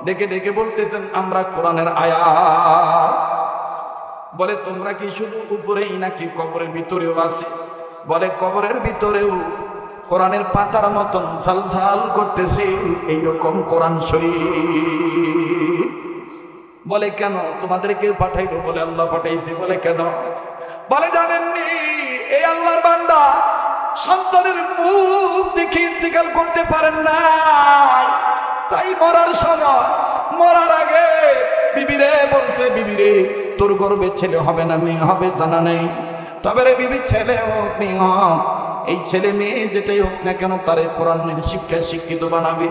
ডেকে ডেকে বলতেছেন, আমরা কোরআনের আয়াত। বলে, তোমরা কি শুধু উপরেই নাকি কবরের ভিতরেও আছে? বলে, কবরের ভিতরেও কোরআনের পাতার মতন ঝালঝাল করতেছে এইরকম কোরআন শরীফ। বলে কেন তোমাদেরকে পাঠাইলো? বলে আল্লাহ পাঠাইছে। বলে কেন? বলে জানেননি এই আল্লাহর বান্দা সন্তানের মুখ দেখে ইন্তেকাল করতে পারেন না, তাই মরার সময়, মরার আগে বিবিরে বলছে, বিবিরে তোর গর্বে ছেলে হবে না মেয়ে হবে জানা নেই, তবে রে বিবি ছেলে হোক মেয়ে হোক, এই ছেলে মেয়ে যেটাই হোক না কেন তারে কোরআনের শিক্ষায় শিক্ষিত বানাবে।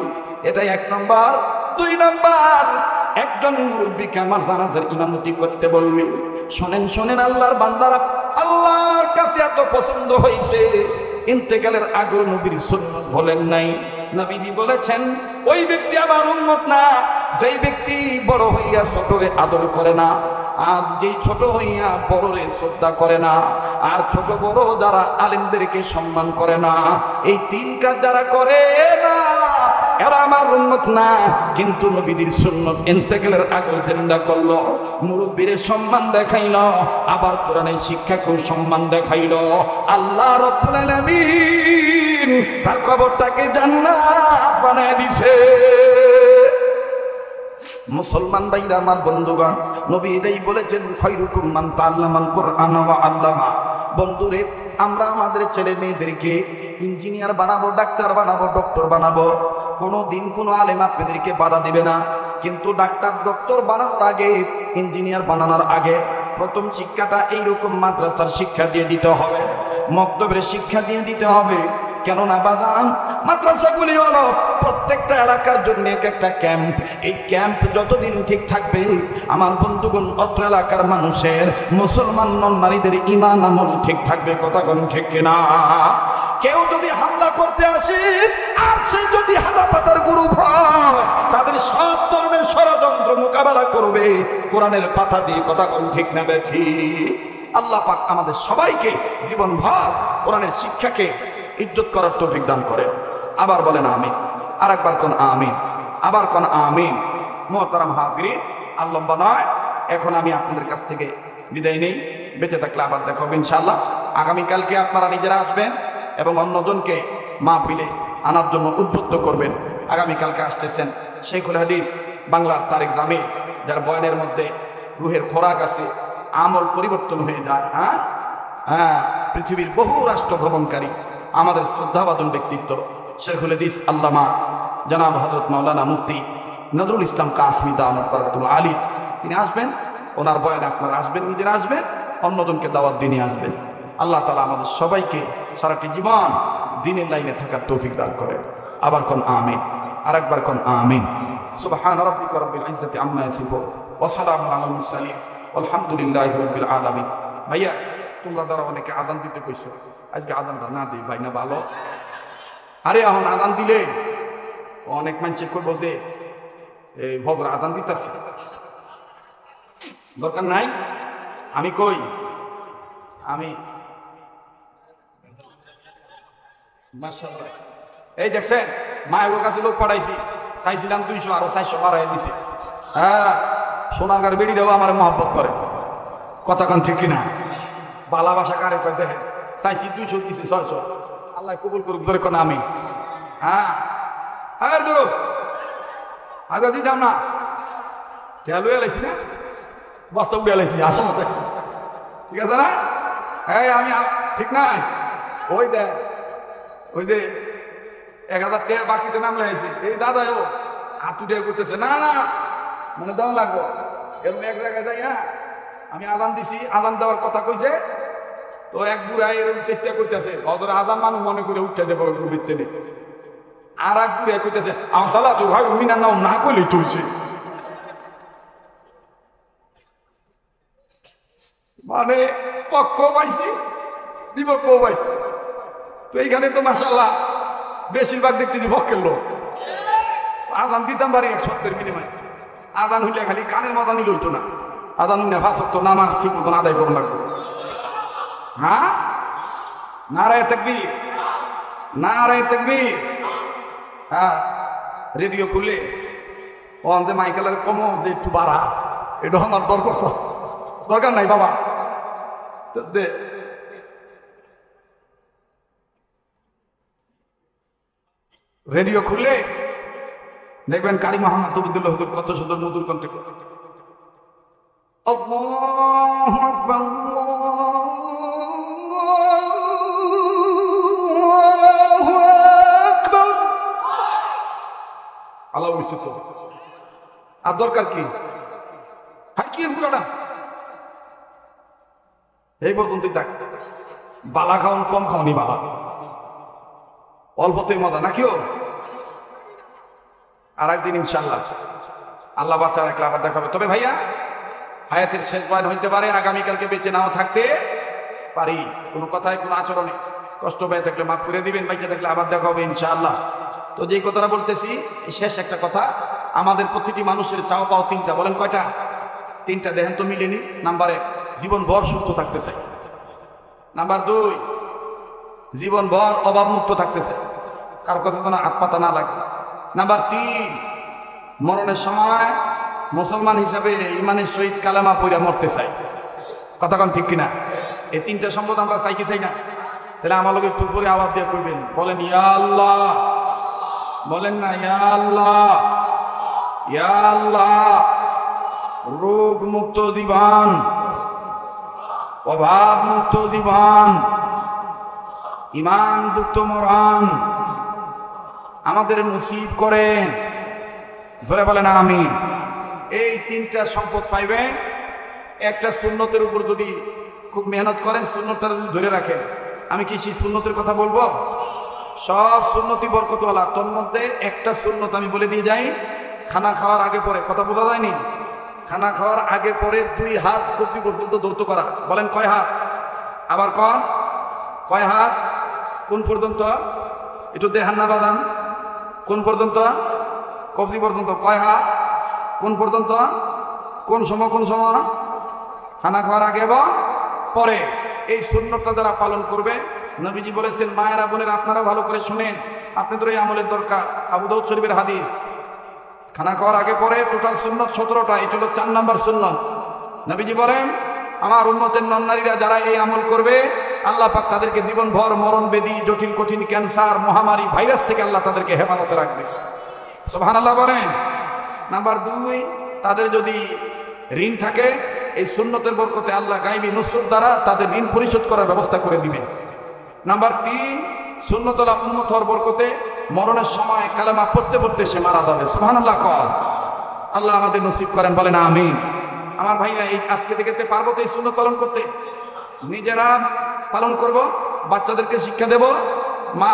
এটাই 1 নম্বর। 2 নম্বর, একজন মুরব্বীকে আমার জানাজার ইমামতি করতে বলবে। শোনেন শোনেন আল্লাহর বান্দারা, আল্লাহর কাছে এত পছন্দ হয়েছে, ইন্তেকালের আগে নবীর সুন্নাত বলেন নাই। নবীজি বলেছেন ওই ব্যক্তি আমার উম্মত না যেই ব্যক্তি বড় হইয়া ছোটরে আদর করে না, আর যেই ছোট হইয়া বড়রে শ্রদ্ধা করে না, আর ছোট বড় যারা আলেমদেরকে সম্মান করে না, এই 3 কাজ যারা করে না এরা আমার উম্মত না। কিন্তু নবীদের সুন্নাত ইন্তেকালের আগে জিন্দা করলো, মুরব্বীর সম্মান দেখাইলো, আবার কোরআনের শিক্ষাকেও সম্মান দেখাইলো। আল্লাহ রাব্বুল আলামিন তার কবরটাকে জান্নাত বানায় দিছে। মুসলমান ভাইরা আমার বন্ধুগণ, নবী এটাই বলেছেন খায়রুকুম মান তাআল্লামাল কুরআন ওয়া আল্লামা। বন্ধুরে, আমরা আমাদের ছেলে মেয়েদেরকে ইঞ্জিনিয়ার বানাবো, ডাক্তার বানাবো, ডক্টর বানাবো, কোনো দিন কোনো আলেম আপনাদেরকে বাধা দিবে না। কিন্তু ডাক্তার ডক্টর বানানোর আগে, ইঞ্জিনিয়ার বানানোর আগে প্রথম শিক্ষাটা এইরকম মাদ্রাসার শিক্ষা দিয়ে দিতে হবে, মক্তবের শিক্ষা দিয়ে দিতে হবে। কেননা বাজান মাদ্রাসাগুলি হলো প্রত্যেকটা এলাকার জন্য একটা ক্যাম্প। এই ক্যাম্প যতদিন ঠিক থাকবে আমার বন্ধুগণ অত্র এলাকার মানুষের মুসলমান নারীদের ঈমান আমল ঠিক থাকবে। কথা কোন ঠিক কিনা? কেউ যদি হামলা করতে আসে আর সে যদি হাদা পাতার গ্রুপ হয়, তাদের সব ধরনের ষড়যন্ত্র মোকাবেলা করবে কোরআনের পাতা দিয়ে। কথা কোন ঠিক না বেঠিক? আল্লাহ পাক আমাদের সবাইকে জীবনভর কোরআনের শিক্ষাকে ইজ্জত করার তৌফিক দান করে। আবার বলেন আমিন। আর একবার কোন আমিন, আবার কোন আমিন। মুহতারাম হাজিরিন, আর লম্বা নয়, এখন আমি আপনাদের কাছ থেকে বিদায় নেই। বেঁচে থাকলে আবার দেখা হবে ইনশাআল্লাহ। আগামীকালকে আপনারা নিজেরা আসবেন এবং অন্যজনকে মাহফিলে আনার জন্য উদ্বুদ্ধ করবেন। আগামীকালকে আসতেছেন শেখুল হাদিস বাংলার তারেক জামিল, যার বয়ানের মধ্যে রুহের খোরাক আছে, আমল পরিবর্তন হয়ে যায়। হ্যাঁ, পৃথিবীর বহু রাষ্ট্র ভ্রমণকারী আমাদের শ্রদ্ধাভাজন ব্যক্তিত্ব শেখুল হাদিস আল্লামা জনাব হযরত মাওলানা মুফতি নজরুল ইসলাম কাসমি দামাত বারাকাতুল্লাহ আলী, তিনি আসবেন। ওনার বয়ানে আপনারা আসবেন, নিজেরা আসবেন, অন্যজনকে দাওয়াত দিয়ে আসবেন। আল্লাহ তাআলা আমাদের সবাইকে সারাটি জীবন দ্বীনের লাইনে থাকার তৌফিক দান করেন। আবার কোন আমিন, আর একবার কোন আমিন। সুবহান রাব্বিকা রাব্বিল ইজ্জাতি আম্মা ইয়াসিফুন ওয়া সালামুন আলাল মুরসালিন আলহামদুলিল্লাহি রাব্বিল আলামিন। ভাইয়া, তোমরা যারা অনেকে আজান দিতে কইছো, আজকে আজানটা না দিই ভাই না ভালো। আরে এখন আজান দিলে অনেক মানুষ করবো যে এই ভদ্র আজান দিতেছে, দরকার নাই। আমি কই, আমি মাশাআল্লাহ এই দেখছেন মায়ের কাছে লোক পাঠাইছি, চাইছিলাম 200, আরো 400 বাড়াই দিছে। হ্যাঁ, সোনারগাঁর বেড়িটাও আমার মহব্বত করে। কথা কান ঠিক কিনা? ভালোবাসা কারে কয় দেখেন, চাইছি 200 দিছে 600। আল্লাহ কবুল করুক, জোরে কোন আমি। হ্যাঁ আর ধরো আগে দিতাম না, ঠেলো এলাইছি না, বস্তা উঠে এলাইছি, আসো ঠিক আছে না? হ্যাঁ আমি ঠিক নাই। ওই দেখ, ওই যে 1000 টাকা বাকিতে নাম লাগাইছি, এই দাদা ও হাত উঠে করতেছে, না না মানে দেওয়া লাগবো। এরকম এক জায়গায় যাই, হ্যাঁ আমি আজান দিছি, আজান দেওয়ার কথা কইছে, তো এক বুড়াই এরকম চেষ্টা করতেছে, অত আজান মানুষ মনে করে উঠতে দেবো ঘুমিতে নেই। আর এক বুড়াই কইতেছে আমার সালা তো ভাই মিনার নাম না করলেই তুলছে। মানে পক্ষ পাইছি, বিপক্ষ পাইছি। তো এইখানে তো মাশাআল্লাহ বেশিরভাগ দেখতেছি পক্ষের লোক। আজান দিতাম পারি 170 বিনিময়। আজান হইলে খালি কানের মজা নিলে হইতো না, আজান হইলে 5 ওয়াক্ত নামাজ ঠিক মতন আদায় করুন লাগবে। হ্যাঁ, নারায়ে তাকবীর, নারায়ে তাকবীর। হ্যাঁ, রেডিও খুললে ওখান থেকে মাইকেলের কমো যে একটু বাড়া, এটা আমার দরকার নাই বাবা। দে রেডিও খুললে দেখবেন কারি মোহাম্মদ তবিদুল্লাহ হুজুর কত সুন্দর মধুর কণ্ঠে আল্লাহু আকবার আল্লাহু আকবার আল্লাহ বিশুদ্ধ। আর দরকার কি? আর কি পুরাটা এই পর্যন্তই থাক। বালা খাওন কম খাওনি, বালা অল্পতেই মজা নাকিও। আর একদিন ইনশাল্লাহ আল্লাহ বাচ্চা রাখলে আবার দেখাবে। তবে ভাইয়া হায়াতের শেষ বয়ান হইতে পারে, আগামীকালকে বেঁচে নাও থাকতে পারি। কোনো কথায় কোনো আচরণে কষ্ট পেয়ে থাকলে মাফ করে দিবেন, বাইচে থাকলে আবার দেখা হবে ইনশাআল্লাহ। তো যেই কথাটা বলতেছি শেষ একটা কথা, আমাদের প্রতিটি মানুষের চাওয়া পাওয়া তিনটা। বলেন কয়টা? তিনটা। দেখেন তো মিলেনি। নাম্বার 1, জীবন ভর সুস্থ থাকতে চাই। নাম্বার 2, জীবন ভর অভাব মুক্ত থাকতে চাই, কারো কথা যেন হাত পাতা না লাগে। নাম্বার 3, মরণের সময় মুসলমান হিসাবে ইমানের সহিত কালেমা পড়া মরতে চাই। কথা কোন ঠিক কিনা? এই তিনটা সম্পদ আমরা চাই কি চাই না? তাহলে আমার লোক একটু করে আওয়াজ দিয়ে করবেন, বলেন ইয়া আল্লাহ। বলেন না ইয়া আল্লাহ, ইয়া আল্লাহ। রোগ মুক্ত জীবন, অভাব মুক্ত জীবন, ইমান যুক্ত মরণ আমাদের নসিব করেন। জোরে বলেন আমিন। এই তিনটা সম্পদ পাইবেন। একটা সুন্নতের উপর যদি খুব মেহনত করেন, সুন্নতটা যদি ধরে রাখেন। আমি কি সেই সুন্নতের কথা বলবো? সব সুন্নতি বরকতওয়ালা। তোর মধ্যে একটা সুন্নত আমি বলে দিয়ে যাই, খানা খাওয়ার আগে পরে। কথা বোঝা যায়নি? খানা খাওয়ার আগে পরে 2 হাত কবজি পর্যন্ত দৌত করা। বলেন কয় হাত? আবার কয় হাত? কোন পর্যন্ত? একটু দেখান না বাদান। কোন পর্যন্ত? কবজি পর্যন্ত। কয় হাত? কোন পর্যন্ত? কোন সময়? কোন সময়? খানা খাওয়ার আগে এবং পরে। এই সুন্নতটা যারা পালন করবে, নবীজি বলেছেন, মায়েরা বোনেরা আপনারা ভালো করে শুনেন, আপনাদের এই আমলের দরকার। আবু দাউদ শরীফের হাদিস। খানা খাওয়ার আগে পরে টোটাল সুন্নত 17টা। এটা হলো 4 নম্বর সুন্নত। নবীজি বলেন, আমার উম্মতের নন-নারীরা যারা এই আমল করবে, আল্লাহ পাক তাদেরকে জীবন ভর মরণ ব্যাধি, জটিল কঠিন ক্যান্সার, মহামারী, ভাইরাস থেকে আল্লাহ তাদেরকে হেফাজতে রাখবে। সুবহানাল্লাহ বলেন। নাম্বার 2, তাদের যদি ঋণ থাকে, এই সুন্নতের বরকতে আল্লাহ গায়বী নুসরত দ্বারা তাদের ঋণ পরিশোধ করার ব্যবস্থা করে দিবে। নাম্বার 3, সুন্নতলা উম্মত হওয়ার বরকতে মরণের সময় কালেমা পড়তে পড়তে সে মারা যাবে। সুবহানাল্লাহ কর। আল্লাহ আমাদের নসিব করেন, বলেন আমিন। আমার ভাইরা, এই আজকে থেকে পারবো তো এই সুন্নত পালন করতে? নিজেরা পালন করব, বাচ্চাদেরকে শিক্ষা দেব, মা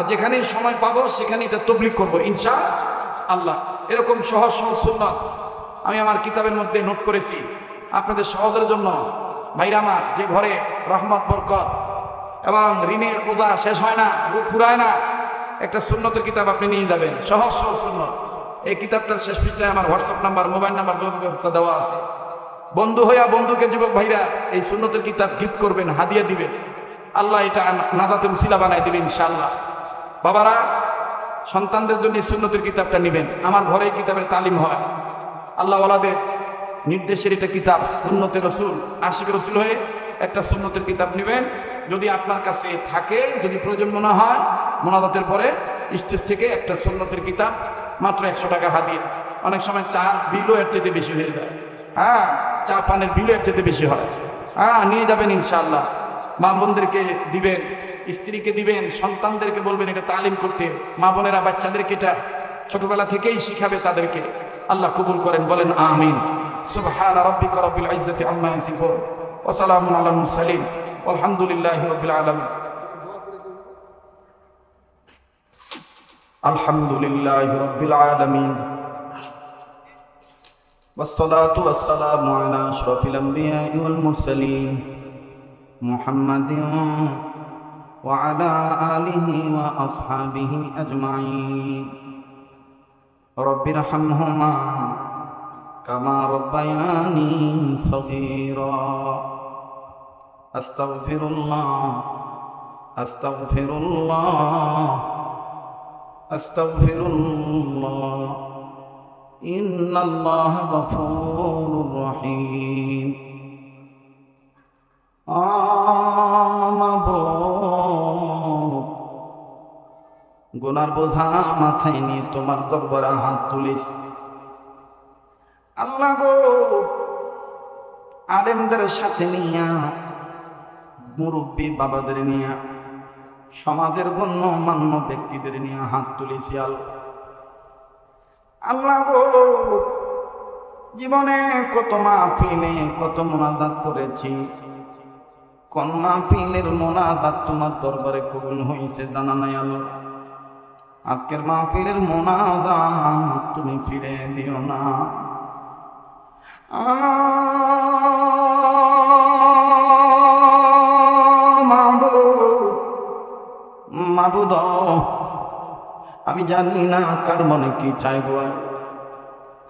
যেখানেই সময় পাবো সেখানে এটা তবলিগ করবো ইনশাআল্লাহ। এরকম সহজ সহজ সুন্নত আমি আমার কিতাবের মধ্যে নোট করেছি আপনাদের সহজের জন্য। ভাইরা আমার, যে ঘরে রহমত বরকত এবং ঋণের বোঝা শেষ হয় না, রূপ ফুরায় না, একটা সুন্নতের কিতাব আপনি নিয়ে যাবেন, সহজ সহজ সুন্নত। এই কিতাবটার শেষ পৃষ্ঠায় আমার হোয়াটসঅ্যাপ নাম্বার, মোবাইল নাম্বার, যোগাযোগ ব্যবস্থা দেওয়া আছে। বন্ধু হইয়া বন্ধুকে, যুবক ভাইরা, এই সুন্নতের কিতাব গিফট করবেন, হাদিয়া দিবেন। আল্লাহ এটা নাজাতের উসিলা বানায় দিবেন ইনশাআল্লাহ। বাবারা, সন্তানদের জন্য সুন্নতের কিতাবটা নেবেন। আমার ঘরে এই কিতাবের তালিম হয়। আল্লাহ ওয়ালাদের নির্দেশের এটা কিতাব, সুন্নতের রসুল, আশিক রসুল হয়ে একটা সুন্নতের কিতাব নেবেন। যদি আপনার কাছে থাকে, যদি প্রয়োজন মনে হয়, মোনাজাতের পরে স্টেজ থেকে একটা সুন্নতের কিতাব, মাত্র 100 টাকা হাদিয়া। অনেক সময় চার বিলও এর থেকে বেশি হয়ে যায়। হ্যাঁ, চা পানের বিলও এর থেকে বেশি হয়। হ্যাঁ, নিয়ে যাবেন ইনশাআল্লাহ। মা বোনদেরকে দিবেন, স্ত্রীকে দিবেন, সন্তানদেরকে বলবেন এটা তালিম করতে। মা বোনেরা বাচ্চাদেরকে এটা ছোটবেলা থেকেই শিখাবে তাদেরকে। আল্লাহ কবুল করেন, বলেন আমিন। সুবহান রাব্বিকা রাব্বিল ইজ্জাতি আম্মা ইয়াসিফুন ওয়া সালামুন আলাল মুরসালিন ওয়ালহামদুলিল্লাহি রাব্বিল আলামিন। আলহামদুলিল্লাহি রাব্বিল আলামিন ওয়াসসালাতু ওয়াসসালামু আলা আশরাফিল আমবিয়াই ওয়াল মুরসালিন মুহাম্মাদিন ওয়া আলা আলিহি ওয়া আসহাবিহি আজমাইন। রব্বিরহামহুমা কামা রাব্বায়ানি সগীরা। আস্তাগফিরুল্লাহ, আস্তাগফিরুল্লাহ, আস্তাগফিরুল্লাহ। ইন্নাল্লাহা গফুরুর রহিম। আমাবো গুনার বোঝা মাথায় নিয়ে তোমার দরবারে হাত তুলিস। আল্লাহ গো, আলেমদের সাথে নিয়া, মুরব্বী বাবাদের নিয়া, সমাজের গণ্যমান্য ব্যক্তিদের নিয়ে হাত তুলেছি। আল্লাহ গো, জীবনে কত মাহফিলে কত মোনাজাত করেছি, কোন মাহফিলের মোনাজাত তোমার দরবারে কবুল হয়েছে জানা নাই আল্লাহ। আজকের মাহফিলের মোনাজাত তুমি ফিরে দিও না। মাবুদ, আমি জানি না কার মনে কি চাই গোয়াল,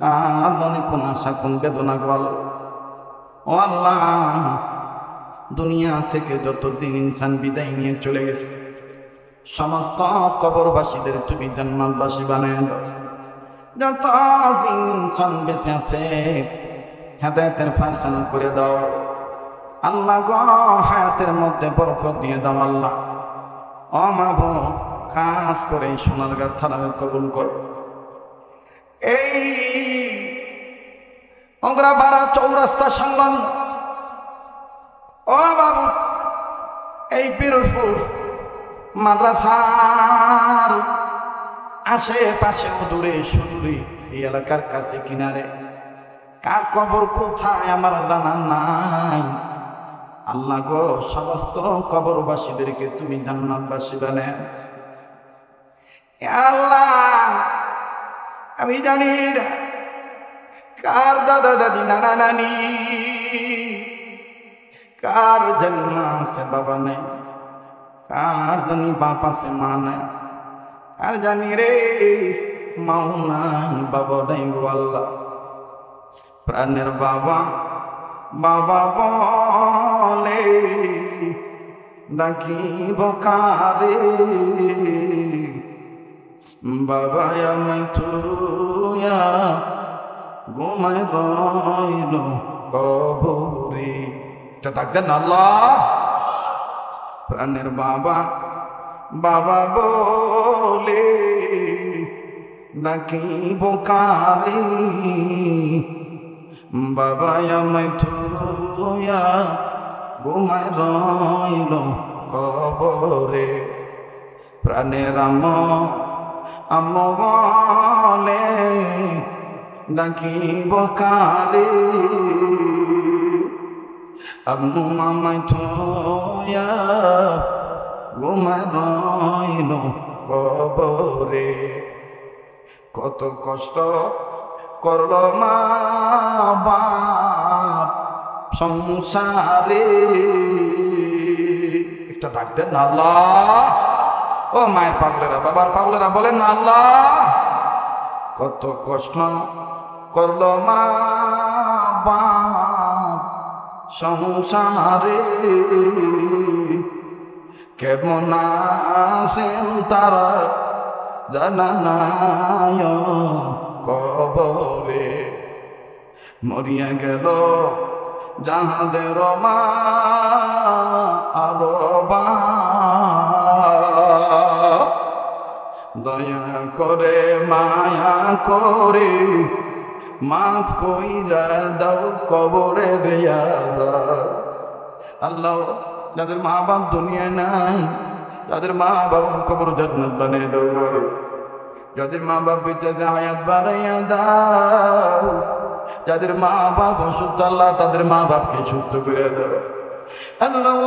কার মনে কোন আশা কোন বেদনা গোয়াল। ও আল্লাহ, দুনিয়া থেকে যত জিন ইনসান বিদায় নিয়ে চলে গেছে, সমস্ত কবরবাসীদের তুমি জান্নাতবাসী বানায় দাও। যত জিন ইনসান বেঁচে আছে হেদায়েতের ফয়সালা করে দাও আল্লাহ গো, হায়াতের মধ্যে বরকত দিয়ে দাও আল্লাহ। ও মাবুদ, খাস করে সোনারগাঁ থানার কবুল কর। এই অগ্রাপাড়া চৌরাস্তা সংলগ্ন ও বাবু, এই পিরোজপুর মাদ্রাসার আশেপাশে দূরে সুদূরে এই এলাকার কাছে কিনারে কার কবর কোথায় আমার জানা নাই। আল্লাহ গো, সমস্ত কবরবাসীদেরকে তুমি জান্নাতবাসী বানাও। আল্লাহ, আমি জানি না কার দাদা দাদি নানা নানি, কার জানি মা আছে বাবা নেই, কার জানি বাপ আছে মা নাই, কার জানি রে মাও নাই বাবা নাই গো আল্লাহ। প্রাণের বাবা বাবা বলে ডাকিব কারে, বাবা আমায় থুয়া ঘুমায় রইল কবরে। এটা ডাক দেন আল্লাহ। প্রাণের বাবা বাবা বলে ডাকিব কারে, বাবা আমায় থুয়া ঘুমায় রইল কবরে। প্রাণের আম্মু বলে ডাকিব কারে, আম্মু আমায় থুয়া ঘুমায় রইল কবরে। কত কষ্ট করল মা বাপ সংসারে, একটা ডাক দেন আল্লাহ। ও মায়ের পাগলেরা, বাবার পাগলেরা বলেন না আল্লাহ। কত কষ্ট করল মা বাপ সংসারে, কেমন আছেন তারা জানা নাই কবরে। মরিয়া গেল যাহাদের মা আর বাপ, দয়া করে মায়া করে মাফ কইরা দাও কবরের আযাব। আল্লাহ, যাদের মা বাপ দুনিয়ায় নাই তাদের মা বাবার কবর জান্নাত বানিয়ে দাও। যাদের মা বাপ বেঁচে আছে হায়াত বাড়াইয়া দাও। যাদের মা বাপ অসুস্থ আল্লাহ তাদের মা বাপকে সুস্থ করে দাও আল্লাহ।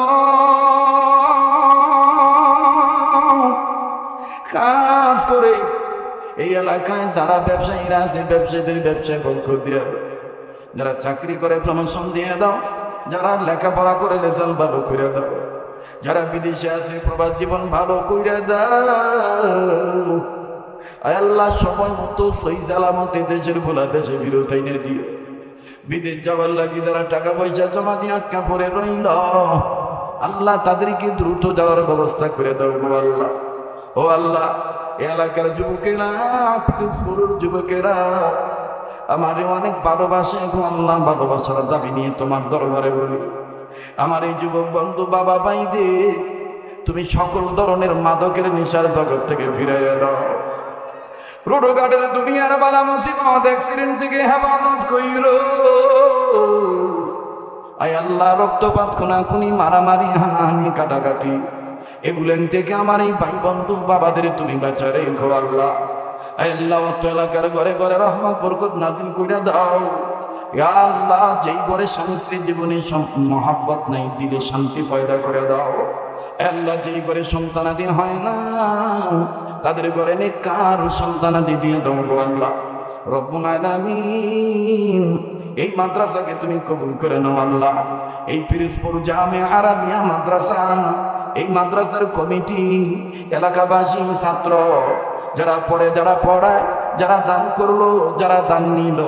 খাস করে এই এলাকায় যারা ব্যবসায়ীরা আছে ব্যবসায়ীদের ব্যবসায় বরকত দিয়ে দাও। যারা চাকরি করে প্রমোশন দিয়ে দাও। যারা লেখাপড়া করে রেজাল্ট ভালো করে দাও। যারা বিদেশে আছে প্রবাস জীবন ভালো করে দাও আল্লাহ। সময় মতো সহি সালামতে দেশের ভোলা দেশে ফিরত এনে দিও। বিদেশ যাওয়ার লাগি যারা টাকা পয়সা জমা দিয়ে আটকা পড়ে রইল আল্লাহ তাদেরকে দ্রুত যাওয়ার ব্যবস্থা করে দাও গো আল্লাহ। ও আল্লাহ, এলাকার যুবকেরা, পিরোজপুরের যুবকেরা আমারে অনেক ভালোবাসে গো আল্লাহ। ভালোবাসার দাবি নিয়ে তোমার দরবারে বলি, আমার এই যুবক বন্ধু বাবা ভাইদের তুমি সকল ধরনের মাদকের নেশার জগৎ থেকে ফিরাইয়া দাও। রোডঘাটের দুনিয়ার বালা মুসিবত অ্যাক্সিডেন্ট থেকে হেফাজত কইরো। আয় আল্লাহ, রক্তপাত, খুনাখুনি, মারামারি, হানাহানি, কাটাকাটি, এগুলেন থেকে আমার এই ভাই বন্ধু বাবাদের তুমি বাঁচায় রেখো আল্লাহ। আয় আল্লাহ, অত্র এলাকার ঘরে ঘরে রহমত বরকত নাজিল কইরা দাও। ইয়া আল্লাহ, যেই ঘরে স্বামী স্ত্রীর জীবনে মহাব্বত নাই, দিলে শান্তি পয়দা করে দাও। আল্লাহ, যেই ঘরে সন্তানাদি হয় না, তাদের ঘরে নেককার সন্তানাদি দিয়ে দাও গো আল্লাহ। রব্বুল আলামিন, এই মাদ্রাসাকে তুমি কবুল করে নাও আল্লাহ। এই পিরোজপুর জামে আরাবিয়া মাদ্রাসা, এই মাদ্রাসার কমিটি, এলাকাবাসী, ছাত্র যারা পড়ে, যারা পড়ায়, যারা দান করলো, যারা দান নিল,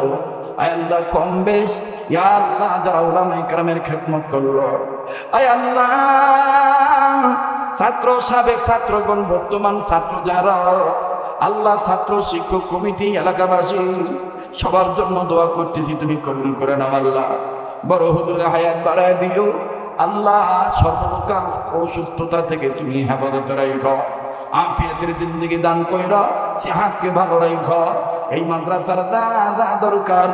আয় আল্লাহ কম বেশ, ইয়া আল্লাহ যারা উলামায়ে কেরামের খেদমত করলো, আয় আল্লাহ ছাত্র, সাবেক ছাত্রগণ, বর্তমান ছাত্র যারা, আল্লাহ ছাত্র শিক্ষক কমিটি, এলাকাবাসী সবার জন্য দোয়া করতেছি, তুমি কবুল করে নাও আল্লাহ। বড় হুজুরের হায়াত বাড়ায় দিও আল্লাহ। সর্বপ্রকার অসুস্থতা থেকে তুমি হেফাজত রাখো, আফিয়াতের জিন্দেগি দান কইরা, সেহাতকে ভালো রাখো। এই মাদ্রাসার যা যা দরকার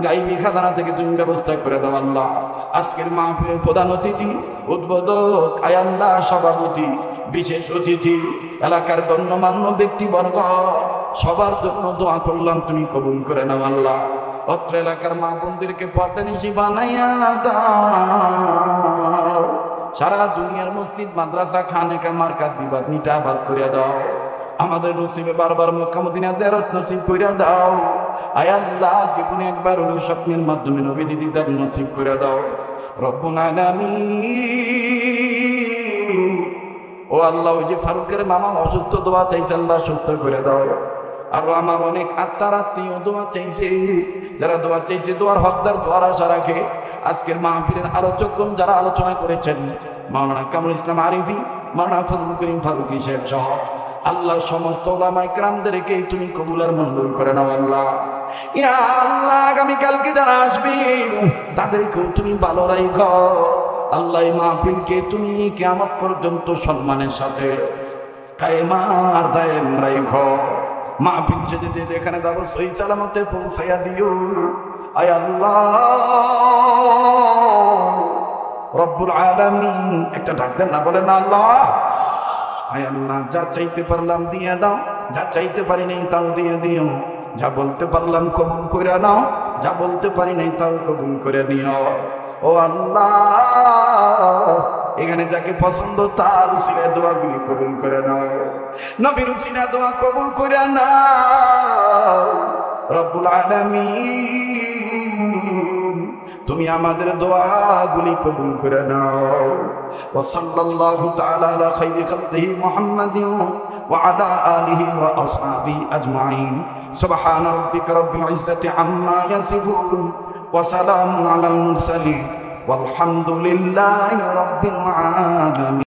গাইবি খাজানা থেকে তুমি ব্যবস্থা করে দাও আল্লাহ। আজকের মাহফিলের প্রধান অতিথি, উদ্বোধক, আয় আল্লাহ সভাপতি, বিশেষ অতিথি, এলাকার গণ্যমান্য ব্যক্তিবর্গ, সবার জন্য দোয়া করলাম, তুমি কবুল করে নাও আল্লাহ। অত্র এলাকার মা বোনদেরকে পর্দানিশী বানাইয়া দাও। সারা দুনিয়ার মসজিদ, মাদ্রাসা, খানেকা, মারকাজ, বিবাদ মিটাবাদ করিয়া দাও। আমাদের নসিবে বারবার মক্কা মদিনা জিয়ারত নসিব করিয়া দাও। আয় আল্লাহ, জীবনে একবার হলো স্বপ্নের মাধ্যমে নবী দিদার নসিব করিয়া দাও। রব্বুল আলামিন, ও আল্লাহ, ওই যে ফারুকের মামা অসুস্থ, দোয়া চাইছে আল্লাহ সুস্থ করে দাও। আরো আমার অনেক আত্মার আত্মীয় দোয়া চাইছে, যারা দোয়া চাইছে, দোয়ার হকদার, দোয়ার আশা রাখে। আজকের মাহফিলের আলোচকগণ যারা আলোচনা করেছেন, মাওলানা কামরুল ইসলাম আরিফি, মাওলানা ফজলুল করিম ফারুকী সাহেব সহ আল্লাহ সমস্ত উলামায়ে কেরামদেরকে তুমি কবুল আর মঞ্জুর করে নাও আল্লাহ। ইয়া আল্লাহ, আগামীকালকে যারা আসবেন তাদেরকেও তুমি ভালো রাখো আল্লাহ। এই মাহফিলকে তুমি কিয়ামত পর্যন্ত সম্মানের সাথে কায়েমার দায়েম রাখো। মাহফিল যেতে যেতে এখানে যাবো, সহি সালামতে পৌঁছাইয়া দিও। আয় আল্লাহ রব্বুল আলামিন, একটা ডাক দেন না, বলেন না আল্লাহ। আয় আল্লাহ, যা চাইতে পারলাম দিয়ে দাও, যা চাইতে পারি নাই তাও দিয়ে দিও। যা বলতে পারলাম কবুল করে নাও, যা বলতে পারি নাই তাও কবুল করে নিও। ও আল্লাহ, এখানে যাকে পছন্দ তার উসিলায় দোয়াগুলি কবুল করে নাও, নবীর উসিলায় দোয়া কবুল করে নাও। রব্বুল আলামিন, তুমি আমাদের দোয়াগুলি কবুল করে নাও। ওয়া সাল্লাল্লাহু তাআলা আলা খাইরি খালকিহি মুহাম্মাদিন ওয়া আলা আলিহি ওয়া আসহাবিহি আজমাইন। সুবহানা রাব্বিকা রাব্বিল ইজ্জাতি আম্মা ইয়াসিফুন ওয়া সালামুন আলাল মুরসালিন ওয়ালহামদুলিল্লাহি রাব্বিল আলামিন।